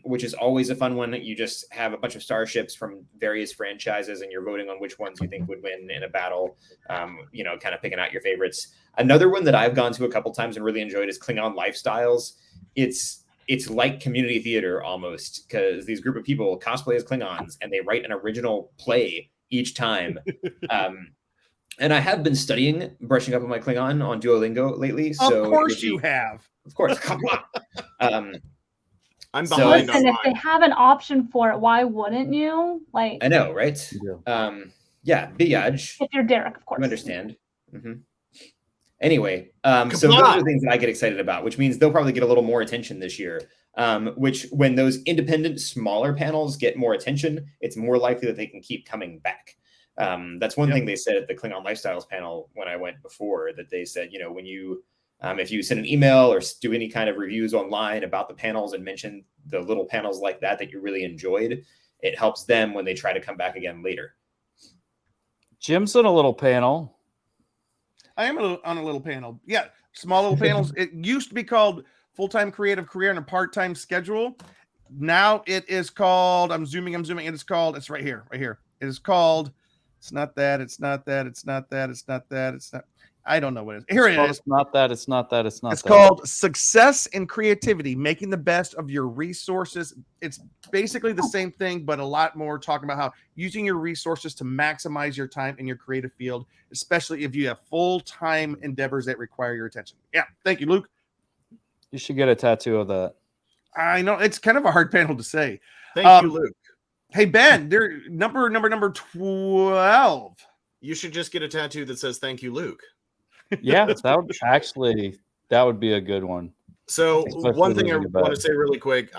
which is always a fun one. You just have a bunch of starships from various franchises, and you're voting on which ones you think would win in a battle. Kind of picking out your favorites. Another one that I've gone to a couple times and really enjoyed is Klingon Lifestyles. It's it's like community theater almost, because these group of people cosplay as Klingons and they write an original play each time. And I have been studying, brushing up on my Klingon on Duolingo lately. So of course you have. Of course. I'm So- behind Listen, on if they mine. have an option for it, why wouldn't you? Like, I know, right? Yeah, Biyaj. if you're Derek, of course. You understand. Anyway, so those are the things that I get excited about, which means they'll probably get a little more attention this year. Which, when those independent, smaller panels get more attention, it's more likely that they can keep coming back. That's one thing they said at the Klingon Lifestyles panel when I went before, that they said, you know, when you, if you send an email or do any kind of reviews online about the panels and mention the little panels like that you really enjoyed, it helps them when they try to come back again later. Jim's on a little panel. I am on a little panel. Yeah, small little panels. It used to be called full-time creative career and a part-time schedule. Now it is called, I'm zooming. It is called, it's right here. It is called, it's not that. I don't know what it is. Here it is. It's not that. It's It's called Success in Creativity, making the best of your resources. It's basically the same thing, but a lot more talking about how using your resources to maximize your time in your creative field, especially if you have full-time endeavors that require your attention. Yeah. Thank you, Luke. You should get a tattoo of that. I know it's kind of a hard panel to say. Thank you, Luke. Hey, Ben, they're number 12. You should just get a tattoo that says "Thank you, Luke." Yeah, that would be a good one. So Especially one thing I losing a want to bet. say really quick,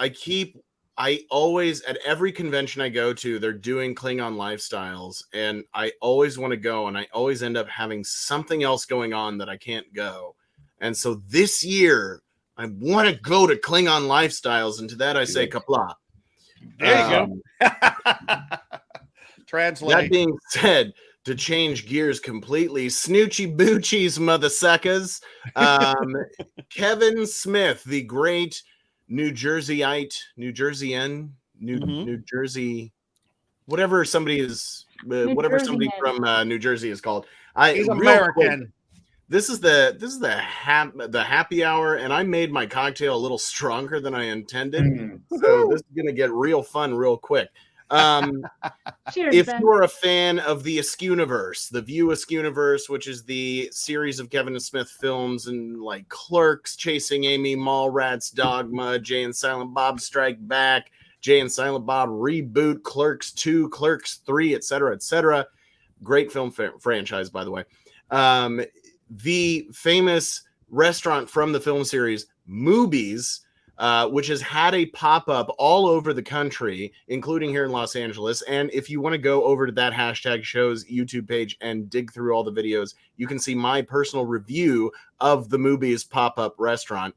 I always, at every convention I go to, they're doing Klingon lifestyles, and I always want to go, and I always end up having something else going on that I can't go. And so this year, I want to go to Klingon lifestyles, and to that I say kapla. There you go. Translate. That being said, to change gears completely, Snoochie Boochies, mother suckers. Kevin Smith, the great New Jerseyan, New Jersey, whatever somebody is, whatever somebody from New Jersey is called. He's American. Quick, this is the happy hour, and I made my cocktail a little stronger than I intended. So this is gonna get real fun real quick. Cheers, if Ben. you're a fan of the Askewniverse, the View Askewniverse, which is the series of Kevin Smith films and like Clerks, Chasing Amy, Mallrats, Dogma, Jay and Silent Bob Strike Back, Jay and Silent Bob Reboot, Clerks 2, Clerks 3, etc., etc. Great film franchise, by the way. The famous restaurant from the film series, Moobies, which has had a pop-up all over the country, including here in Los Angeles. And if you want to go over to that hashtag show's YouTube page and dig through all the videos, you can see my personal review of the Moobies pop-up restaurant.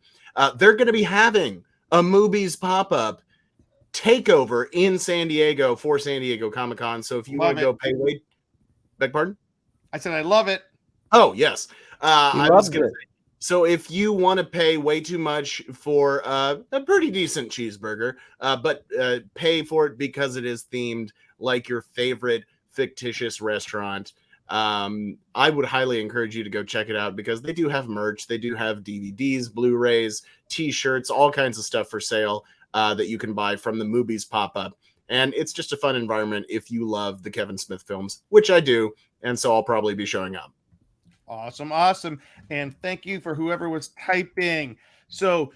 They're going to be having a Moobies pop-up takeover in San Diego for San Diego Comic-Con. So if you want to go pay way... Beg pardon? I said I love it. Oh, yes. I was going to it. say, so if you want to pay way too much for a pretty decent cheeseburger, but pay for it because it is themed like your favorite fictitious restaurant, I would highly encourage you to go check it out, because they do have merch. They do have DVDs, Blu-rays, T-shirts, all kinds of stuff for sale that you can buy from the Moobies pop-up. And it's just a fun environment if you love the Kevin Smith films, which I do, and so I'll probably be showing up. Awesome. And thank you for whoever was typing. So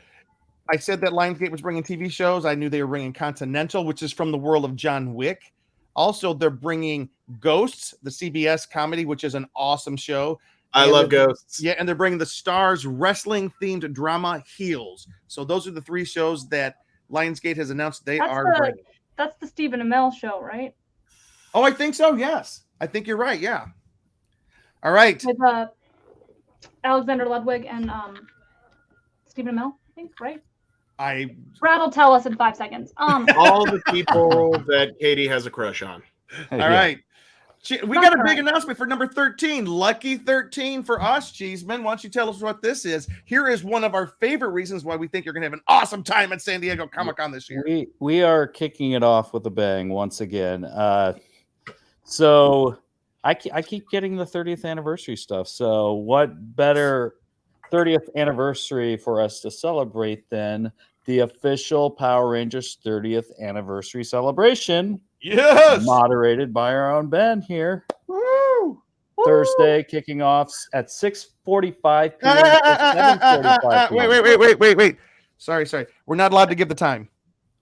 I said that Lionsgate was bringing TV shows. I knew they were bringing Continental, which is from the world of John Wick. Also, they're bringing Ghosts, the CBS comedy, which is an awesome show. I love Ghosts. Yeah, and they're bringing the Stars wrestling-themed drama Heels. So those are the 3 shows that Lionsgate has announced they are bringing. That's the Stephen Amell show, right? Oh, I think so, yes. I think you're right, yeah. All right. With Alexander Ludwig and Stephen Amell, I think, right? Brad will tell us in 5 seconds. All the people that Katie has a crush on. All right. We got a big announcement for number 13. Lucky 13 for us, Cheeseman. Why don't you tell us what this is? Here is one of our favorite reasons why we think you're going to have an awesome time at San Diego Comic-Con this year. We are kicking it off with a bang once again. So I keep getting the 30th anniversary stuff. So what better 30th anniversary for us to celebrate than the official Power Rangers 30th anniversary celebration. Yes. Moderated by our own Ben here. Woo! Thursday, kicking off at 6:45 p.m. to 7:45 p.m. Wait. Sorry. We're not allowed to give the time.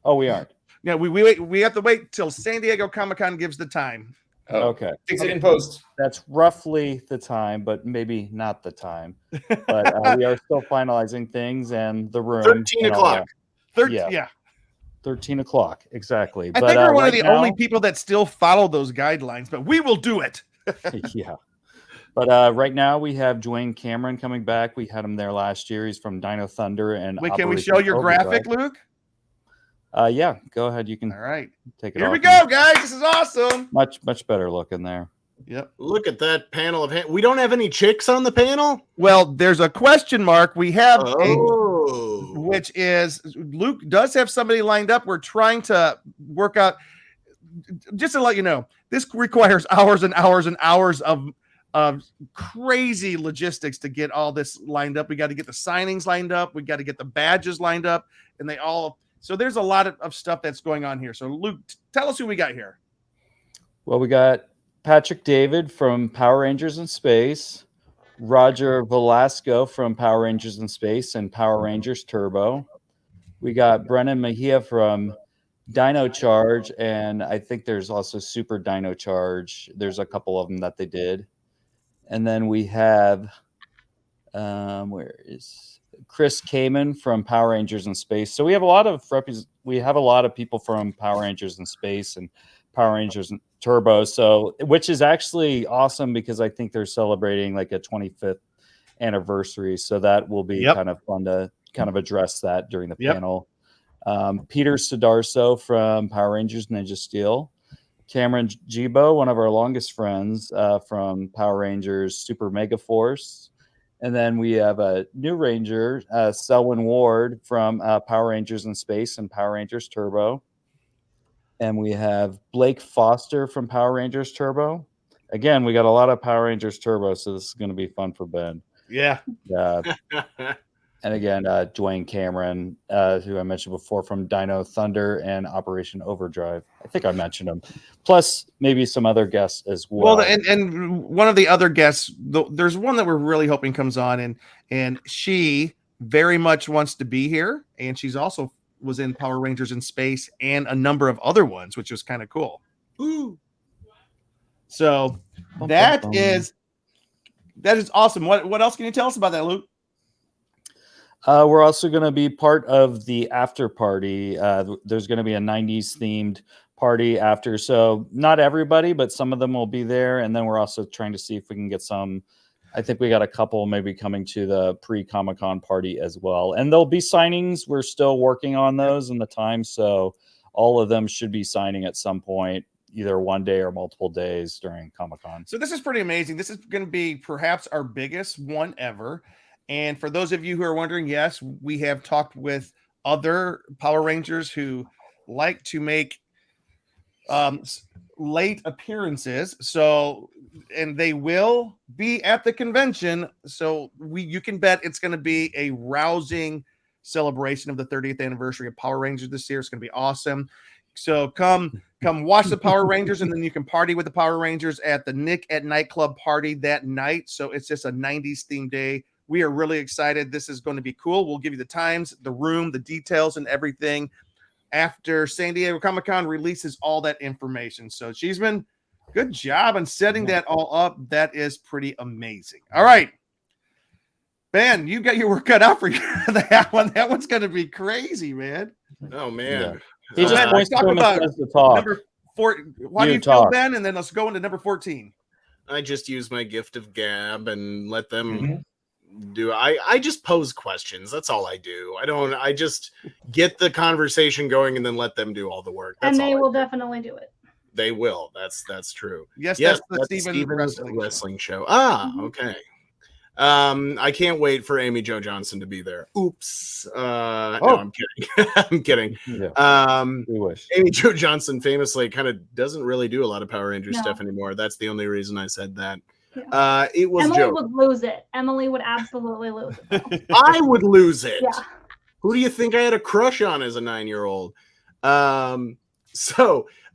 Oh, we aren't. Yeah, we have to wait till San Diego Comic-Con gives the time. Oh, Okay. Fix it in post. That's roughly the time, but maybe not the time. But we are still finalizing things and the room. 13 and all o'clock. that. Yeah. 13 o'clock. Exactly. I think we're one of the only people that still follow those guidelines, but we will do it. Yeah. But right now we have Dwayne Cameron coming back. We had him there last year. He's from Dino Thunder and Wait, can we Operation show your Overdrive. graphic, Luke? Yeah, go ahead. You can All right. take it Here off. we go, guys. This is awesome. Much better looking there. Yep. Look at that panel of we don't have any chicks on the panel. Well, there's a question mark. We have which is Luke does have somebody lined up. We're trying to work out. Just to let you know, this requires hours and hours and hours of crazy logistics to get all this lined up. We got to get the signings lined up. We got to get the badges lined up, and so there's a lot of stuff that's going on here. So Luke, tell us who we got here. Well, we got Patrick David from Power Rangers in Space, Roger Velasco from Power Rangers in Space and Power Rangers Turbo. We got Brennan Mejia from Dino Charge, and I think there's also Super Dino Charge. There's a couple of them that they did. And then we have where is Chris Kamen from Power Rangers in Space. So we have a lot of people from Power Rangers in Space and Power Rangers Turbo. So which is actually awesome because I think they're celebrating like a 25th anniversary. So that will be kind of fun to kind of address that during the panel. Peter Sidarso from Power Rangers Ninja Steel. Cameron Jibo, one of our longest friends from Power Rangers Super Mega Force. And then we have a new Ranger, Selwyn Ward from Power Rangers in Space and Power Rangers Turbo. And we have Blake Foster from Power Rangers Turbo. Again, we got a lot of Power Rangers Turbo, so this is going to be fun for Ben. Yeah. And again, Dwayne Cameron, who I mentioned before from Dino Thunder and Operation Overdrive. I think I mentioned him. Plus, maybe some other guests as well. Well, and one of the other guests, there's one that we're really hoping comes on, and she very much wants to be here, and she's also was in Power Rangers in Space and a number of other ones, which was kind of cool. Ooh. So that is awesome. What else can you tell us about that, Luke? We're also going to be part of the after party. There's going to be a 90s themed party after. So not everybody, but some of them will be there. And then we're also trying to see if we can get some. I think we got a couple maybe coming to the pre-Comic-Con party as well. And there'll be signings. We're still working on those and the time. So all of them should be signing at some point, either one day or multiple days during Comic-Con. So this is pretty amazing. This is going to be perhaps our biggest one ever. And for those of you who are wondering, yes, we have talked with other Power Rangers who like to make late appearances. So, and they will be at the convention. So you can bet it's going to be a rousing celebration of the 30th anniversary of Power Rangers this year. It's going to be awesome. So come watch the Power Rangers, and then you can party with the Power Rangers at the Nick at Nightclub party that night. So it's just a 90s themed day. We are really excited. This is going to be cool. We'll give you the times, the room, the details, and everything after San Diego Comic-Con releases all that information. So Cheeseman, good job on setting that all up. That is pretty amazing. All right. Ben, you got your work cut out for you. That one's going to be crazy, man. Oh, man. Yeah. He just points to him and says to talk. Number 4. Why do you feel, Ben? And then let's go into number 14. I just use my gift of gab and let them do. I just pose questions. That's all I do. I just get the conversation going and then let them do all the work. That's and they will definitely do it. They will. That's true. Yes, that's the Steven's wrestling show. Okay. I can't wait for Amy Jo Johnson to be there. Oops. No, I'm kidding. I'm kidding. Yeah. We wish. Amy Jo Johnson famously kind of doesn't really do a lot of Power Rangers stuff anymore. That's the only reason I said that. Yeah. It was Emily Joe. would lose it. Emily would absolutely lose it. I would lose it. Yeah. Who do you think I had a crush on as a 9-year-old?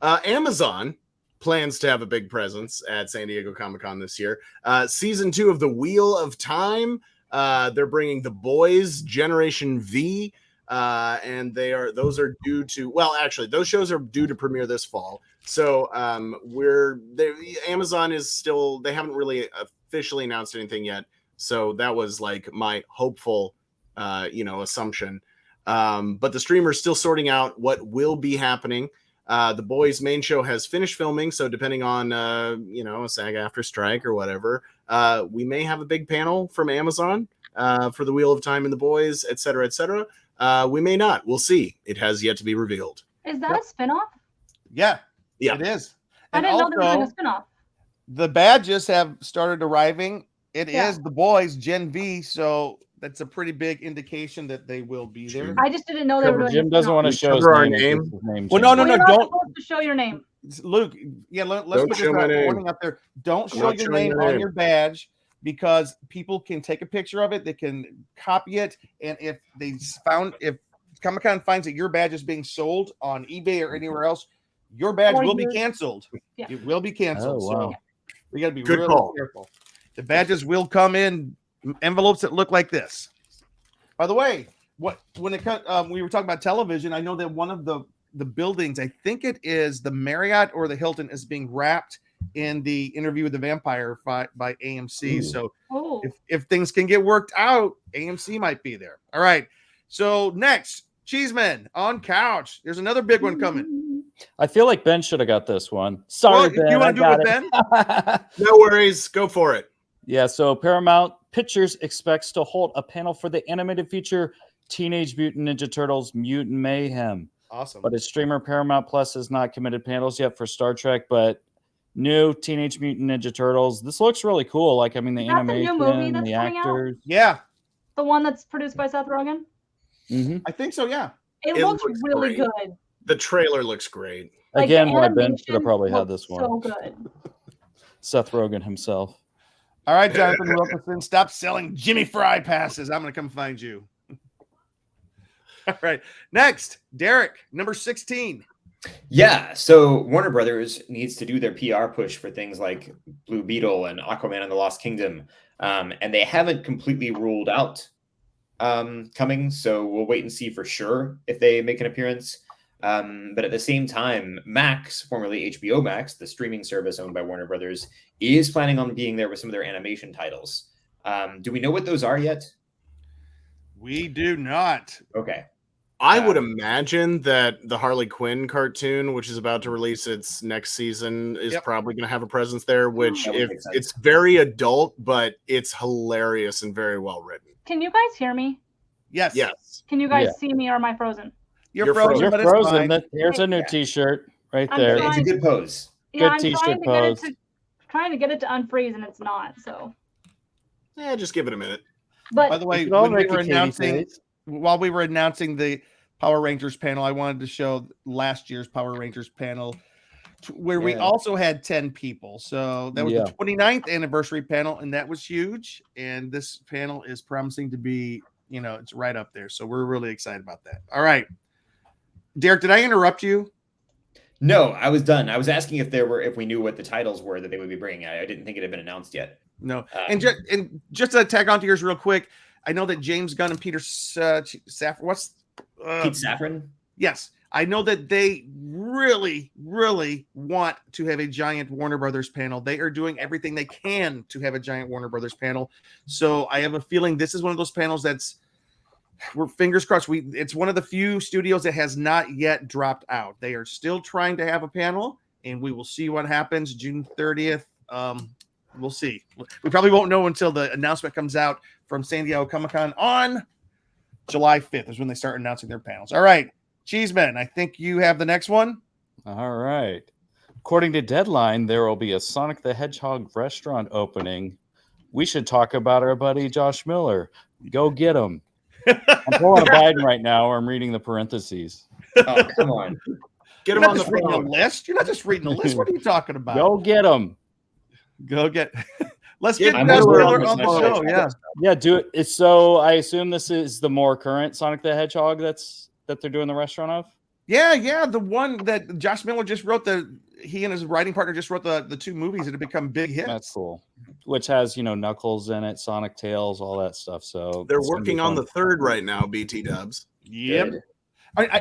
Amazon plans to have a big presence at San Diego Comic-Con this year. Season 2 of The Wheel of Time. They're bringing The Boys Generation V. And those are due to, well, actually, those shows are due to premiere this fall. So Amazon is still, they haven't really officially announced anything yet. So that was like my hopeful, assumption. But the streamer's still sorting out what will be happening. The Boys main show has finished filming. So depending on, a SAG-AFTRA strike or whatever, we may have a big panel from Amazon for The Wheel of Time and The Boys, et cetera, et cetera. We may not. We'll see. It has yet to be revealed. Is that a spinoff? Yeah, Yeah, it is. I didn't know there was like a spinoff. The badges have started arriving. It is The Boys Gen V, so that's a pretty big indication that they will be there. I just didn't know they were doing. Jim doesn't want to show his name. Well, no, You're not don't supposed to show your name. Luke. Yeah, let's Don't put this show my name. warning out there. Don't show not your showing name your on name. your badge because people can take a picture of it. They can copy it, and if Comic-Con finds that your badge is being sold on eBay or anywhere else, your badge will be canceled. Yeah. It will be canceled. Oh, wow. So we got to be Good really call. careful. The badges will come in envelopes that look like this. By the way, we were talking about television. I know that one of the buildings, I think it is the Marriott or the Hilton, is being wrapped in the Interview with the Vampire by AMC. Ooh. So if things can get worked out, AMC might be there. All right. So next, Cheeseman on couch. There's another big one coming. I feel like Ben should have got this one. Sorry, Ben. You want to do it with Ben? No worries. Go for it. Yeah, so Paramount Pictures expects to hold a panel for the animated feature Teenage Mutant Ninja Turtles Mutant Mayhem. Awesome. But its streamer Paramount Plus has not committed panels yet for Star Trek, but new Teenage Mutant Ninja Turtles. This looks really cool. Like, I mean, the animation, the new movie that's the coming actors. out? Yeah. The one that's produced by Seth Rogen? Mm-hmm. I think so, yeah. It looks really great. good. The trailer looks great. Again, why Ben should have probably had this one. So good. Seth Rogen himself. All right, Jonathan Wilkerson, stop selling Jimmy Fry passes. I'm going to come find you. All right. Next, Derek, number 16. Yeah, so Warner Brothers needs to do their PR push for things like Blue Beetle and Aquaman and the Lost Kingdom, and they haven't completely ruled out coming, so we'll wait and see for sure if they make an appearance. But at the same time, Max, formerly HBO Max, the streaming service owned by Warner Brothers, is planning on being there with some of their animation titles. Do we know what those are yet? We do not. Okay. I would imagine that the Harley Quinn cartoon, which is about to release its next season, is probably going to have a presence there, which it's very adult, but it's hilarious and very well written. Can you guys hear me? Yes. Yes. Can you guys see me or am I frozen? You're frozen. You're but it's frozen. fine. Here's a new T-shirt right I'm there. trying- It's a good pose. Yeah, Good I'm T-shirt pose. trying to get it to unfreeze and it's not. So. Yeah, just give it a minute. But By the way, could all when we make were a Katie announcing, face. while we were announcing the Power Rangers panel, I wanted to show last year's Power Rangers panel where we also had 10 people. So that was the 29th anniversary panel, and that was huge. And this panel is promising to be, it's right up there. So we're really excited about that. All right. Derek, did I interrupt you? No, I was done. I was asking if we knew what the titles were that they would be bringing. I didn't think it had been announced yet. No. And just to tag on to yours real quick, I know that James Gunn and Peter Safran, Pete Safran? Yes. I know that they really, really want to have a giant Warner Brothers panel. They are doing everything they can to have a giant Warner Brothers panel. So I have a feeling this is one of those panels we're fingers crossed. It's one of the few studios that has not yet dropped out. They are still trying to have a panel, and we will see what happens June 30th. We'll see. We probably won't know until the announcement comes out from San Diego Comic-Con on July 5th is when they start announcing their panels. All right, Cheeseman, I think you have the next one. All right. According to Deadline, there will be a Sonic the Hedgehog restaurant opening. We should talk about our buddy Josh Miller. Go get him. I'm pulling a Biden right now, or I'm reading the parentheses. Oh, come on. Get him You're on not the just reading phone. a list. You're not just reading a list. What are you talking about? Go get him. Go get. Let's get I'm Josh really Miller on on the this show. one. Yeah. Yeah, do it. It's so I assume this is the more current Sonic the Hedgehog that they're doing the restaurant of. Yeah. The one that Josh Miller just wrote he and his writing partner just wrote the 2 movies that have become big hits. That's cool. Which has, Knuckles in it, Sonic Tails, all that stuff. So They're it's gonna be working on fun. the 3rd right now, BT Dubs. Yep. Good.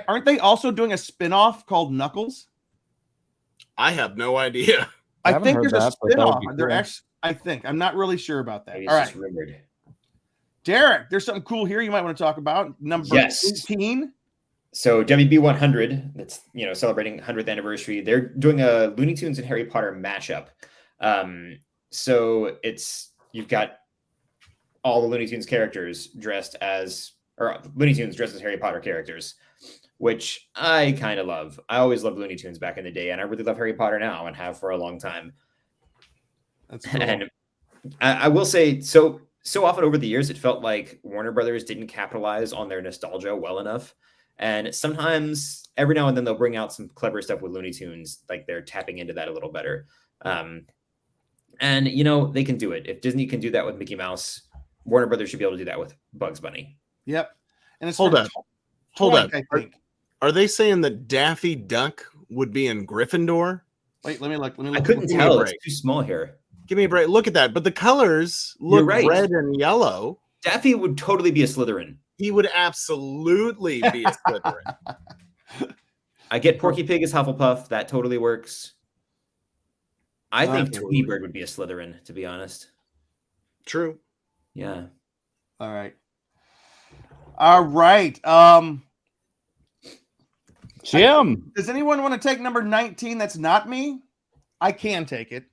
Aren't they also doing a spin-off called Knuckles? I have no idea. I I haven't think heard there's a that, but that would spin-off. be They're cool. actually, I think. I'm not really sure about that. Maybe All it's right. just rumored. Derek, there's something cool here you might want to talk about. Number Yes. 18. So WB 100, that's celebrating 100th anniversary. They're doing a Looney Tunes and Harry Potter mashup. So you've got all the Looney Tunes characters Looney Tunes dressed as Harry Potter characters, which I kind of love. I always loved Looney Tunes back in the day, and I really love Harry Potter now and have for a long time. That's cool. And I will say, so often over the years, it felt like Warner Brothers didn't capitalize on their nostalgia well enough. And sometimes, every now and then, they'll bring out some clever stuff with Looney Tunes, like they're tapping into that a little better. And they can do it. If Disney can do that with Mickey Mouse, Warner Brothers should be able to do that with Bugs Bunny. Yep. And it's Hold for up. Hold up. I think. Are they saying that Daffy Duck would be in Gryffindor? Wait, let me look. I couldn't Give me a tell. It's break. too small here. Give me a break. Look at that. But the colors look right. red and yellow. Daffy would totally be a Slytherin. He would absolutely be a Slytherin. I get Porky Pig as Hufflepuff. That totally works. I think Absolutely. Tweety Bird would be a Slytherin, to be honest. True. Yeah. All right. Jim. Does anyone want to take number 19 that's not me? I can take it.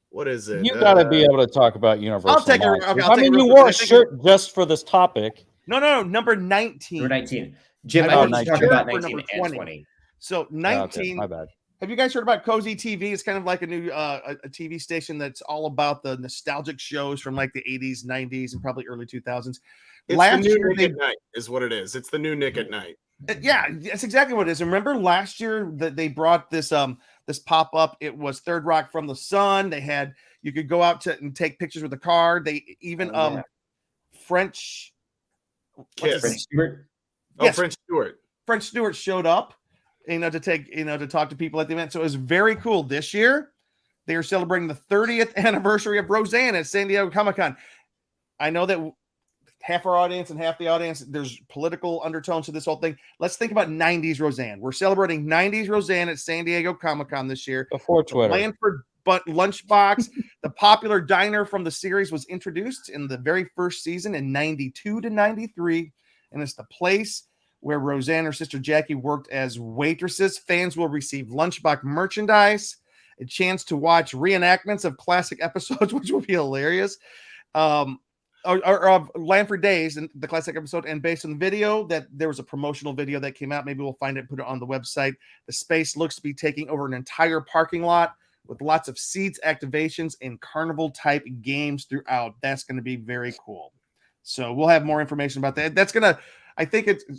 What is it? You got to be able to talk about Universal. I'll take it. Monsters. Okay, I'll I take it mean, real you quick. wore I a think shirt just for this topic. No, number 19. Number 19. Jim, I I was want to talk about for 19 number and 20. 20. So Yeah, okay, 19. my bad. Have you guys heard about Cozy TV? It's kind of like a new a TV station that's all about the nostalgic shows from like the 80s, 90s, and probably early 2000s. It's the Last new year, Nick at Night is what it is. It's the new Nick at Night. yeah, that's exactly what it is. And remember last year that they brought this this pop up. It was Third Rock from the Sun. You could go out and take pictures with the car. They even French Kiss. French Stewart. Oh, Yes. French Stewart. French Stewart showed up, to talk to people at the event. So it was very cool. This year, they are celebrating the 30th anniversary of Roseanne at San Diego Comic-Con. I know that half our audience and half the audience, there's political undertones to this whole thing. Let's think about 90s Roseanne. We're celebrating 90s Roseanne at San Diego Comic-Con this year. Before Twitter. Lanford Lunchbox, the popular diner from the series, was introduced in the very first season in 92 to 93. And it's the place where Roseanne and her sister Jackie worked as waitresses. Fans will receive Lunchbox merchandise, a chance to watch reenactments of classic episodes, which will be hilarious. Or of Lanford Days and the classic episode. And based on the video, that there was a promotional video that came out. Maybe we'll find it and put it on the website. The space looks to be taking over an entire parking lot with lots of seats, activations, and carnival type games throughout. That's going to be very cool. So we'll have more information about that.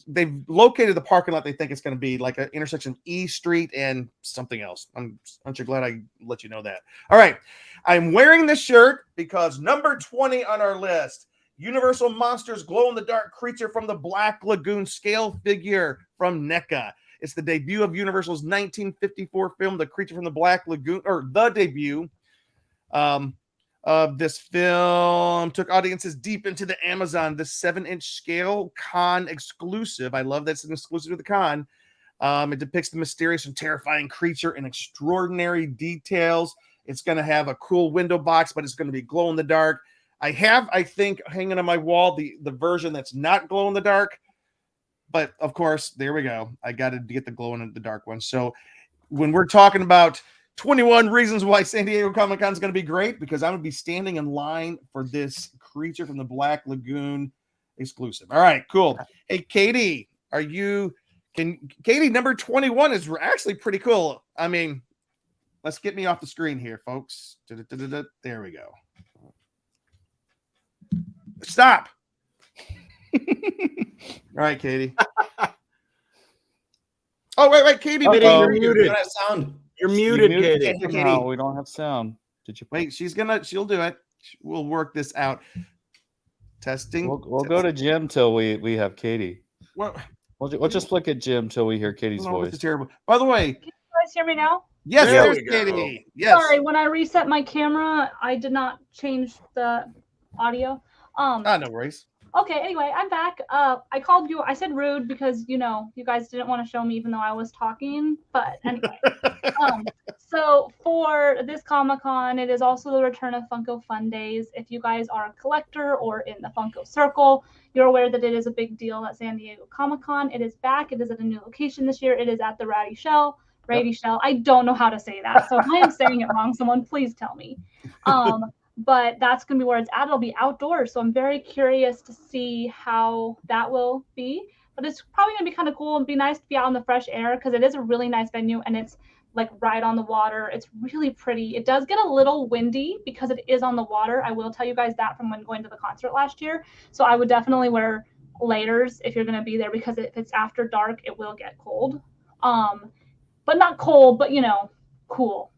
They've located the parking lot. They think it's going to be like an intersection of E Street and something else. Aren't you glad I let you know that? All right. I'm wearing this shirt because number 20 on our list, Universal Monsters glow-in-the-dark creature from the Black Lagoon scale figure from NECA. It's the debut of Universal's 1954 film, The Creature from the Black Lagoon, or the debut of this film. Took audiences deep into the Amazon. The 7-inch scale con exclusive. I love that's an exclusive to the con. It depicts the mysterious and terrifying creature in extraordinary details. It's going to have a cool window box, but it's going to be glow in the dark. I think, hanging on my wall, the version that's not glow in the dark. But of course, there we go. I got to get the glow in the dark one. So when we're talking about 21 reasons why San Diego Comic-Con is going to be great, because I'm going to be standing in line for this Creature from the Black Lagoon exclusive. All right, cool. Hey, Katie, Katie, number 21 is actually pretty cool. I mean, let's get me off the screen here, folks. There we go. Stop. All right, Katie. Oh, wait, Katie. Katie, Oh, you're muted. Sound. You're muted, Katie. Katie. No, we don't have sound. Did you Wait, she'll do it. We'll work this out. Testing. We'll go to Jim till we have Katie. Well, We'll just look at Jim till we hear Katie's this voice. is terrible. By the way, Can you guys hear me now? yes, There there's we go. Katie. Yes. Sorry, when I reset my camera, I did not change the audio. No worries. Okay, anyway, I'm back. I called you. I said rude because, you guys didn't want to show me even though I was talking. But anyway, so for this Comic-Con, it is also the return of Funko Fun Days. If you guys are a collector or in the Funko circle, you're aware that it is a big deal at San Diego Comic-Con. It is back. It is at a new location this year. It is at the Ratty Shell. I don't know how to say that. So if I am saying it wrong, someone please tell me. But that's going to be where it's at. It'll be outdoors. So I'm very curious to see how that will be. But it's probably going to be kind of cool. It'd be nice to be out in the fresh air because it is a really nice venue and it's like right on the water. It's really pretty. It does get a little windy because it is on the water. I will tell you guys that from when going to the concert last year. So I would definitely wear layers if you're going to be there because if it's after dark, it will get cold. But not cold, but cool.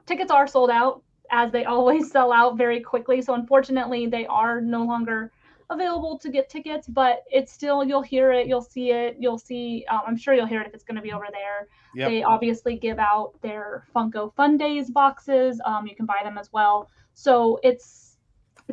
Tickets are sold out, as they always sell out very quickly. So unfortunately, they are no longer available to get tickets, but it's still, you'll hear it, you'll see it, I'm sure you'll hear it if it's going to be over there. Yep. They obviously give out their Funko Fun Days boxes. You can buy them as well. So it's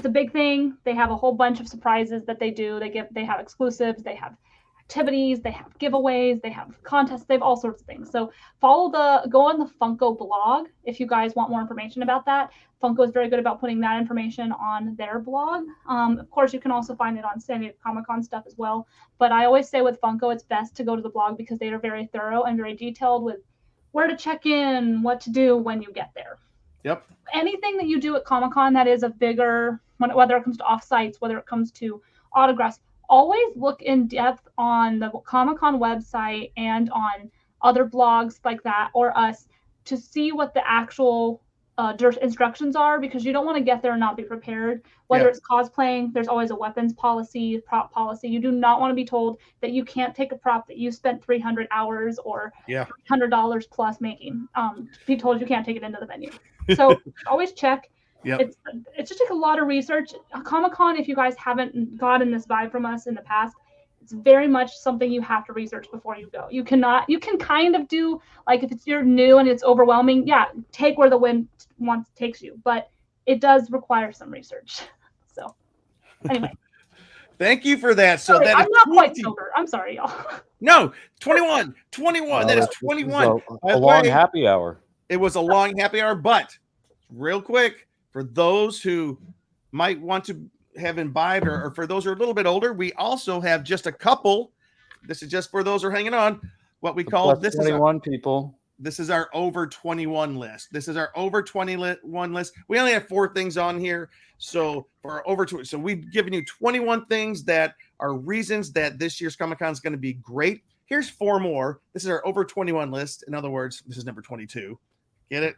a big thing. They have a whole bunch of surprises that they do. They have exclusives, they have activities, they have giveaways, they have contests, they have all sorts of things. So go on the Funko blog if you guys want more information about that. Funko is very good about putting that information on their blog. Of course, you can also find it on San Diego Comic-Con stuff as well. But I always say with Funko, it's best to go to the blog because they are very thorough and very detailed with where to check in, what to do when you get there. Yep. Anything that you do at Comic-Con that is a bigger, whether it comes to off-sites, whether it comes to autographs, always look in depth on the Comic-Con website and on other blogs like that or us to see what the actual instructions are, because you don't want to get there and not be prepared. Whether it's cosplaying, there's always a weapons policy, prop policy. You do not want to be told that you can't take a prop that you spent 300 hours or $100 plus making. Be told you can't take it into the venue. So always check. Yep. It's just like a lot of research. Comic-Con, if you guys haven't gotten this vibe from us in the past, it's very much something you have to research before you go. You can kind of do, like, if you're new and it's overwhelming, take where the wind takes you, but it does require some research. So anyway. Thank you for that. So I'm not quite sober. I'm sorry, y'all. No, 21. That is 21. A long happy hour. It was a long happy hour, but real quick, for those who might want to have imbibed or for those who are a little bit older, we also have just a couple. This is just for those who are hanging on. What we call this 21 people. This is our over 21 list. This is our over 21 list. We only have 4 things on here. So for our over 20, so we've given you 21 things that are reasons that this year's Comic-Con is going to be great. Here's 4 more. This is our over 21 list. In other words, this is number 22. Get it?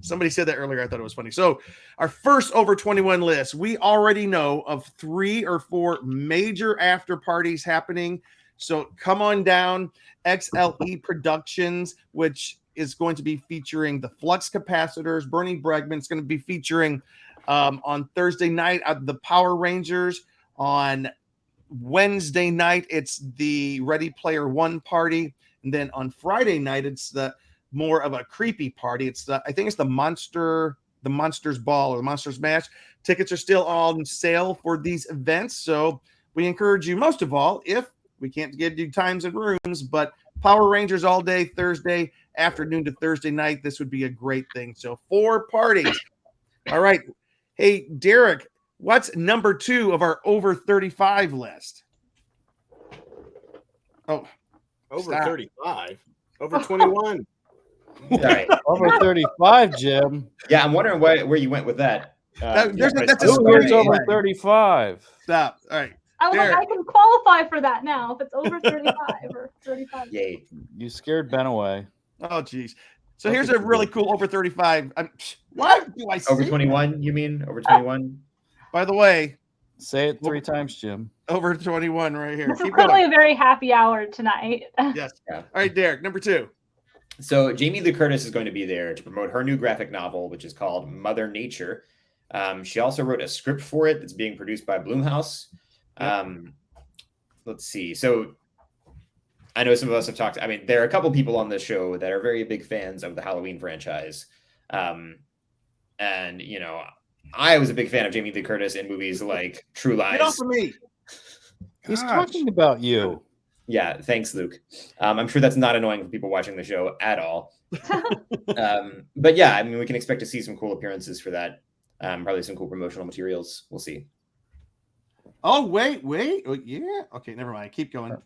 Somebody said that earlier. I thought it was funny. So our first over 21 list, we already know of 3 or 4 major after parties happening. So come on down. XLE Productions, which is going to be featuring the Flux Capacitors. Bernie Bregman is going to be featuring on Thursday night the Power Rangers. On Wednesday night, it's the Ready Player One party. And then on Friday night, it's the more of a creepy party. It's I think it's the Monsters Ball or the Monsters Mash. Tickets are still on sale for these events. So we encourage you, most of all, if we can't give you times and rooms, but Power Rangers all day, Thursday afternoon to Thursday night. This would be a great thing. So 4 parties. All right. Hey, Derek, what's number 2 of our over 35 list? Oh, over 35, over 21. All right. Over 35, Jim. Yeah, I'm wondering where you went with that. That's over 35. Stop. All right. I can qualify for that now if it's over 35 or 35. Yay. You scared Ben away. Oh, geez. So here's a really cool over 35. Why do I say over 21? You mean over 21? By the way, say it 3 times, Jim. Over 21 right here. This is clearly a very happy hour tonight. Yes. Yeah. All right, Derek, number 2. So Jamie Lee Curtis is going to be there to promote her new graphic novel, which is called Mother Nature. She also wrote a script for it that's being produced by Blumhouse. Let's see. So I know some of us have talked. I mean, there are a couple people on this show that are very big fans of the Halloween franchise. And, you know, I was a big fan of Jamie Lee Curtis in movies like True Lies. Get off of me. He's Gosh. talking about you. Yeah, thanks, Luke. I'm sure that's not annoying for people watching the show at all. But yeah, I mean, we can expect to see some cool appearances for that. Probably some cool promotional materials. We'll see. Oh, wait. Oh, yeah. Okay, never mind. Keep going.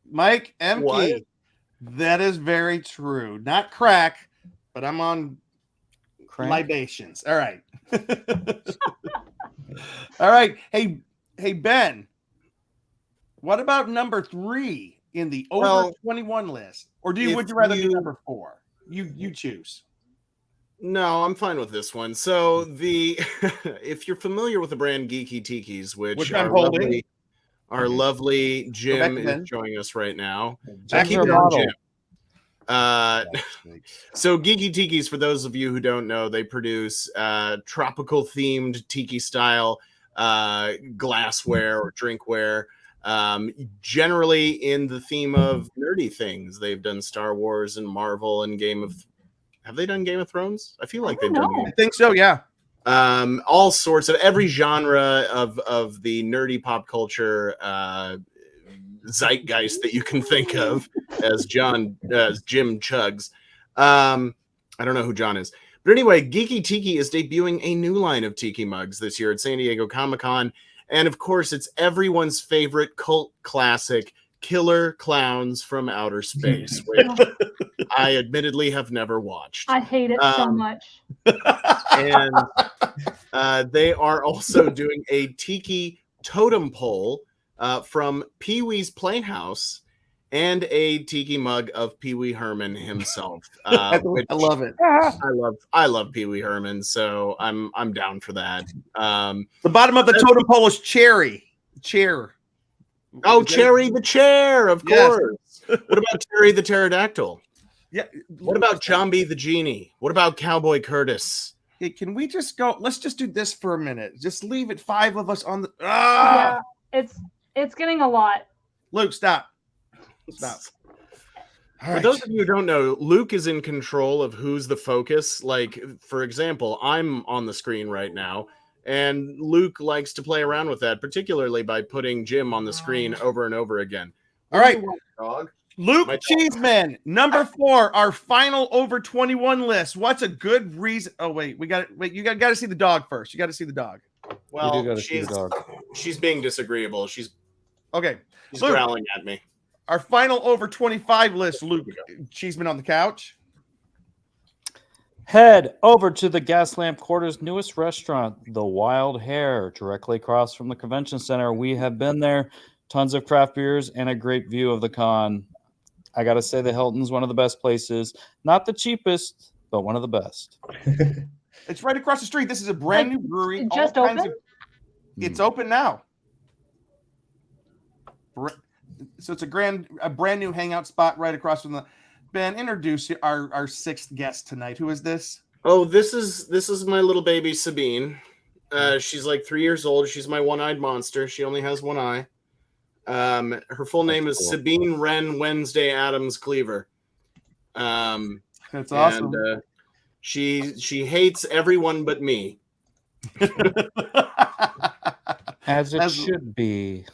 Mike Emke. What? That is very true. Not crack, but I'm on libations. All right. All right. Hey, Ben. What about number 3 in the over 21 list? Or would you rather do number 4? You choose. No, I'm fine with this one. So if you're familiar with the brand Geeky Tikis, which our lovely Jim is showing us right now. Keep it on, Jim. So Geeky Tikis, for those of you who don't know, they produce tropical themed tiki style glassware or drinkware. Generally in the theme of nerdy things. They've done Star Wars and Marvel and have they done Game of Thrones? I feel like they've done. I think so, yeah. All sorts of every genre of the nerdy pop culture zeitgeist that you can think of, as Jim chugs. I don't know who John is, but anyway, Geeky Tiki is debuting a new line of tiki mugs this year at San Diego Comic-Con, and of course, it's everyone's favorite cult classic, Killer Clowns from Outer Space, which I admittedly have never watched. I hate it so much. And they are also doing a tiki totem pole from Pee-wee's Playhouse and a tiki mug of Pee Wee Herman himself. I love it. I love Pee Wee Herman, so I'm down for that. The bottom of the totem pole is chair. Oh, Cherry the chair, of course. What about Terry the pterodactyl? Yeah. What about Jambi the genie? What about Cowboy Curtis? Hey, can we just go? Let's just do this for a minute. Just leave it 5 of us on the. Yeah, it's getting a lot. Luke, stop. For those of you who don't know, Luke is in control of who's the focus. Like, for example, I'm on the screen right now, and Luke likes to play around with that, particularly by putting Jim on the screen over and over again. All right, dog. Luke Cheeseman, number 4, our final over 21 list. What's a good reason? Oh, wait, you got to see the dog first. You got to see the dog. Well, she's being disagreeable. She's Luke, growling at me. Our final over 25 list, Luke Cheeseman on the couch. Head over to the Gaslamp Quarter's newest restaurant, the Wild Hare, directly across from the convention center. We have been there. Tons of craft beers and a great view of the con. I got to say the Hilton's one of the best places. Not the cheapest, but one of the best. It's right across the street. This is a brand new brewery. It just opened? It's open now. So it's a brand new hangout spot right across from the. Ben, introduce our 6th guest tonight. Who is this? Oh, this is my little baby Sabine. She's like 3 years old. She's my one-eyed monster. She only has one eye. Her full name is Sabine Wren Wednesday Adams Cleaver. That's awesome. And she hates everyone but me. As it should be.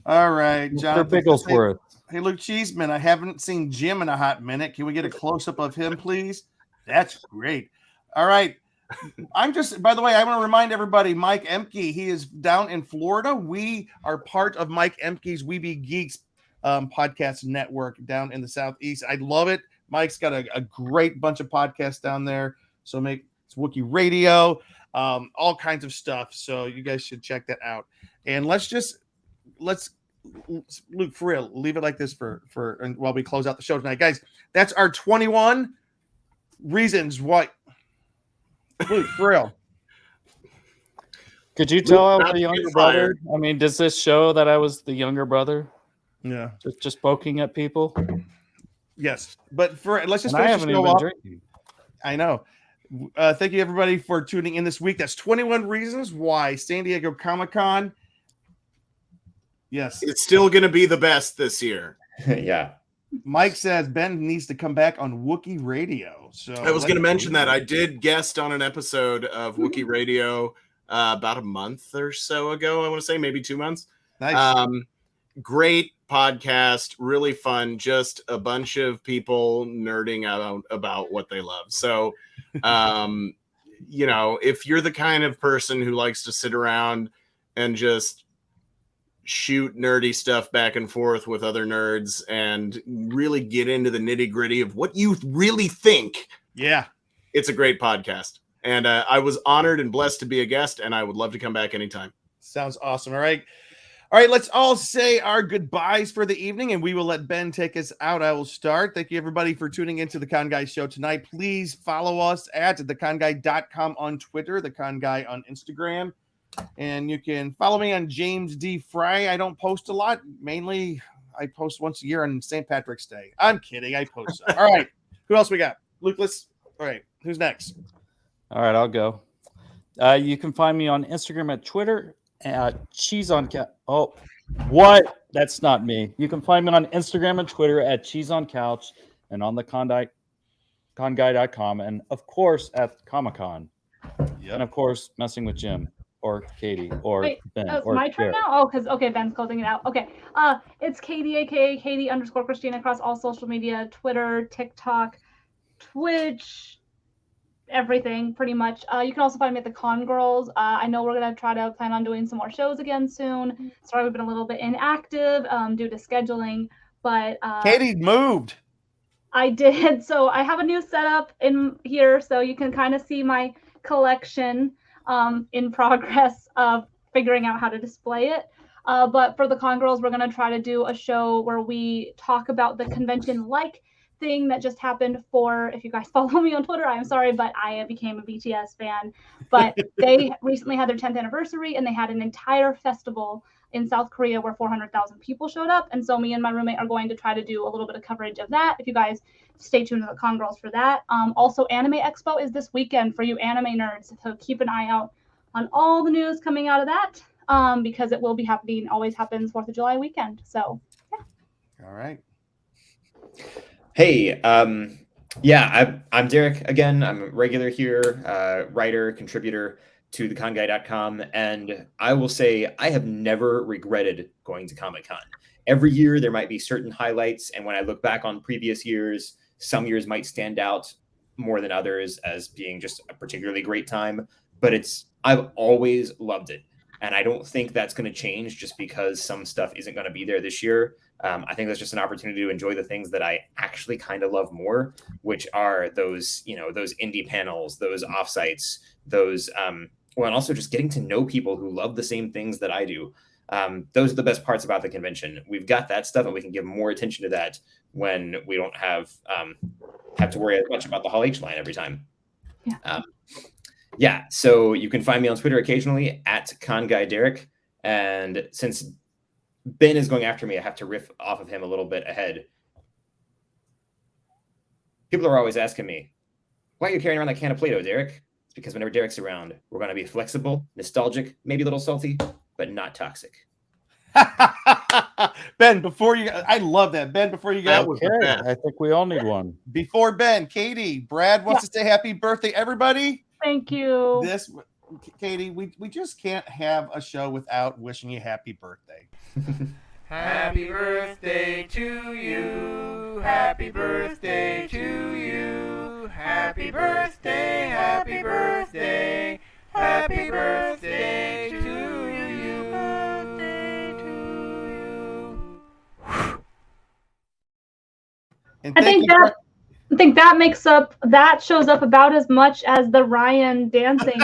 All right, John Bigglesworth. Hey, Luke Cheeseman, I haven't seen Jim in a hot minute. Can we get a close-up of him, please? That's great. All right. By the way, I want to remind everybody, Mike Emke, he is down in Florida. We are part of Mike Emke's We Be Geeks podcast network down in the Southeast. I love it. Mike's got a great bunch of podcasts down there. So it's Wookiee Radio, all kinds of stuff. So you guys should check that out. And let's Luke, for real, leave it like this for while we close out the show tonight, guys. That's our 21 reasons why. Luke, for real. Could you tell I was the younger brother? I mean, does this show that I was the younger brother? Yeah, just poking at people. Yes, but let's just I finish haven't the even show been up. drinking. I know. Thank you, everybody, for tuning in this week. That's 21 reasons why San Diego Comic-Con. Yes. It's still going to be the best this year. Yeah. Mike says Ben needs to come back on Wookiee Radio. So I was going to mention that. I did guest on an episode of Wookiee Radio about a month or so ago. I want to say maybe 2 months. Nice. Great podcast, really fun. Just a bunch of people nerding out about what they love. So, you know, if you're the kind of person who likes to sit around and just shoot nerdy stuff back and forth with other nerds and really get into the nitty gritty of what you really think. Yeah. It's a great podcast. And I was honored and blessed to be a guest, and I would love to come back anytime. Sounds awesome. All right. All right. Let's all say our goodbyes for the evening, and we will let Ben take us out. I will start. Thank you, everybody, for tuning into the Con Guy Show tonight. Please follow us at theconguy.com on Twitter, the Con Guy on Instagram. And you can follow me on James D. Fry. I don't post a lot. Mainly, I post once a year on St. Patrick's Day. I'm kidding. I post. All right. Who else we got? Lucas. All right. Who's next? All right, I'll go. You can find me on Instagram and Twitter at Cheese on Couch. Oh, what? That's not me. You can find me on Instagram and Twitter at Cheese on Couch and on the conguy.com and, of course, at Comic-Con. Yep. And, of course, messing with Jim. Or Katie, or Ben, or my turn Derek. now. Oh, because Ben's closing it out. Okay, it's Katie, aka Katie_Christina, across all social media: Twitter, TikTok, Twitch, everything pretty much. You can also find me at the Con Girls. I know we're gonna try to plan on doing some more shows again soon. Sorry, we've been a little bit inactive due to scheduling, but Katie moved. I did. So I have a new setup in here, so you can kind of see my collection. In progress of figuring out how to display it. But for the Con Girls, we're going to try to do a show where we talk about the convention-like thing that just happened for, if you guys follow me on Twitter, I'm sorry, but I became a BTS fan. But they recently had their 10th anniversary, and they had an entire festival in South Korea where 400,000 people showed up. And so me and my roommate are going to try to do a little bit of coverage of that. If you guys stay tuned to the Con Girls for that. Also, Anime Expo is this weekend for you anime nerds. So keep an eye out on all the news coming out of that because it will be happening. Always happens 4th of July weekend. So, yeah. All right. Hey, I'm Derek again. I'm a regular here, writer, contributor to theconguy.com. And I will say I have never regretted going to Comic-Con. Every year there might be certain highlights. And when I look back on previous years, some years might stand out more than others as being just a particularly great time. But I've always loved it. And I don't think that's going to change just because some stuff isn't going to be there this year. I think that's just an opportunity to enjoy the things that I actually kind of love more, which are those indie panels, those offsites, those, and also just getting to know people who love the same things that I do. Those are the best parts about the convention. We've got that stuff and we can give more attention to that when we don't have to worry as much about the Hall H line every time. Yeah. So you can find me on Twitter occasionally at ConGuyDerek. And since Ben is going after me, I have to riff off of him a little bit ahead. People are always asking me, why are you carrying around that can of Play-Doh, Derek? It's because whenever Derek's around, we're going to be flexible, nostalgic, maybe a little salty, but not toxic. Ben, I love that. Ben, before you go, I think we all need one. Before Ben, Katie, Brad wants to say happy birthday, everybody. Thank you. Katie, we just can't have a show without wishing you happy birthday. Happy birthday to you. Happy birthday to you. Happy birthday, happy birthday. Happy birthday to you. Birthday to you. And I think that shows up about as much as the Ryan dancing.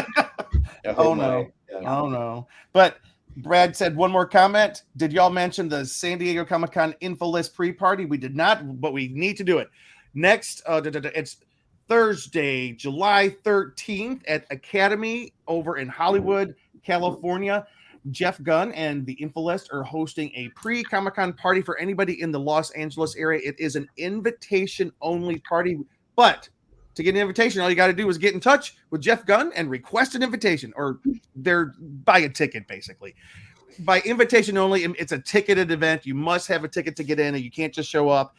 Oh no. But Brad said one more comment. Did y'all mention the San Diego Comic-Con info list pre-party? We did not, but we need to do it. Next, it's Thursday, July 13th at Academy over in Hollywood, California. Jeff Gunn and the Infolist are hosting a pre-Comic-Con party for anybody in the Los Angeles area. It is an invitation-only party, but to get an invitation, all you got to do is get in touch with Jeff Gunn and request an invitation, or buy a ticket, basically. By invitation only, it's a ticketed event. You must have a ticket to get in, and you can't just show up.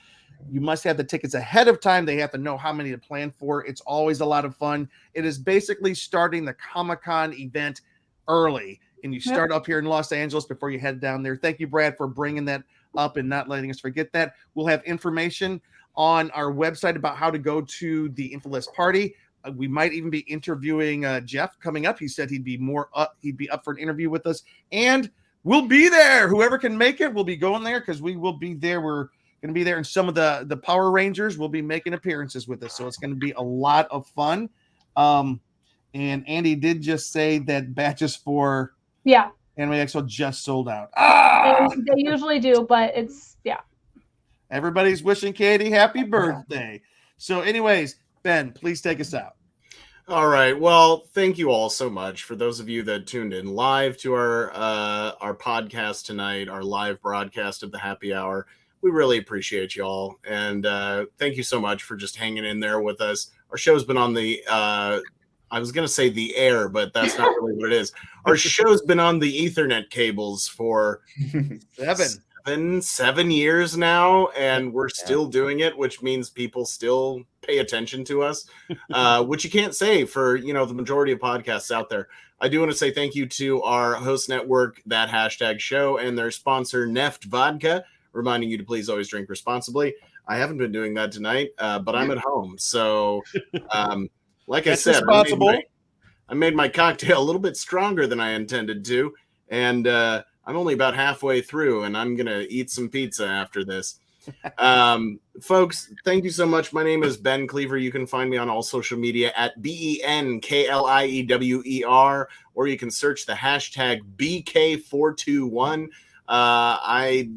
You must have the tickets ahead of time. They have to know how many to plan for. It's always a lot of fun. It is basically starting the Comic-Con event early, and you start up here in Los Angeles before you head down there. Thank you, Brad, for bringing that up and not letting us forget that. We'll have information on our website about how to go to the Infamous party. We might even be interviewing Jeff coming up. He said he'd be up for an interview with us, and we'll be there. Whoever can make it, we'll be going there because we will be there. We're going to be there, and some of the Power Rangers will be making appearances with us, so it's going to be a lot of fun. And Andy did just say that batches for Anime Expo just sold out. They usually do, but it's Everybody's wishing Katie happy birthday. So anyways, Ben, please take us out. All right. Well, thank you all so much for those of you that tuned in live to our podcast tonight, our live broadcast of the happy hour. We really appreciate you all. And thank you so much for just hanging in there with us. Our show's been on the, I was going to say the air, but that's not really what it is. Our show's been on the Ethernet cables for 7 years now, and we're still doing it, which means people still pay attention to us, which you can't say for, the majority of podcasts out there. I do want to say thank you to our host network, That Hashtag Show, and their sponsor, Neft Vodka, reminding you to please always drink responsibly. I haven't been doing that tonight, but I'm at home. So, like I said, I made my cocktail a little bit stronger than I intended to, and I'm only about halfway through, and I'm going to eat some pizza after this. Folks, thank you so much. My name is Ben Cleaver. You can find me on all social media at BENKLIEWER, or you can search the hashtag BK421. I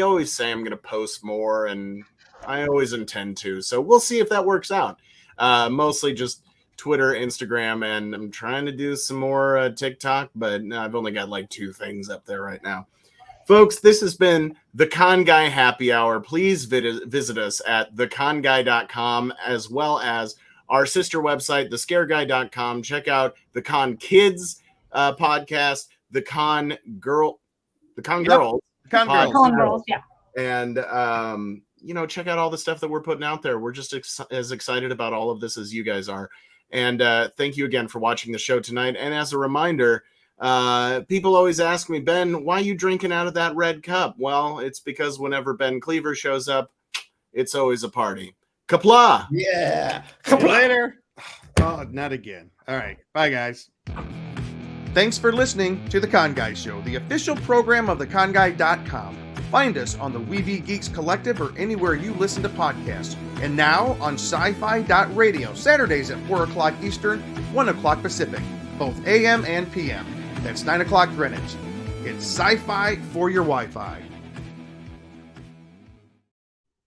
always say I'm going to post more, and I always intend to. So we'll see if that works out. Mostly just Twitter, Instagram, and I'm trying to do some more TikTok, but I've only got like 2 things up there right now. Folks, this has been the Con Guy Happy Hour. Please visit us at theconguy.com, as well as our sister website, thescareguy.com. Check out the Con Kids podcast, the Con Girls. And check out all the stuff that we're putting out there. We're just as excited about all of this as you guys are. And thank you again for watching the show tonight. And as a reminder, people always ask me, Ben, why are you drinking out of that red cup? Well, it's because whenever Ben Cleaver shows up, it's always a party. Kapla! Yeah. Kapla. Later. Oh, not again. All right. Bye, guys. Thanks for listening to The Con Guy Show, the official program of theconguy.com. Find us on the Weeby Geeks Collective or anywhere you listen to podcasts. And now on sci-fi.radio, Saturdays at 4 o'clock Eastern, 1 o'clock Pacific, both AM and PM. That's 9 o'clock Greenwich. It's sci-fi for your Wi-Fi.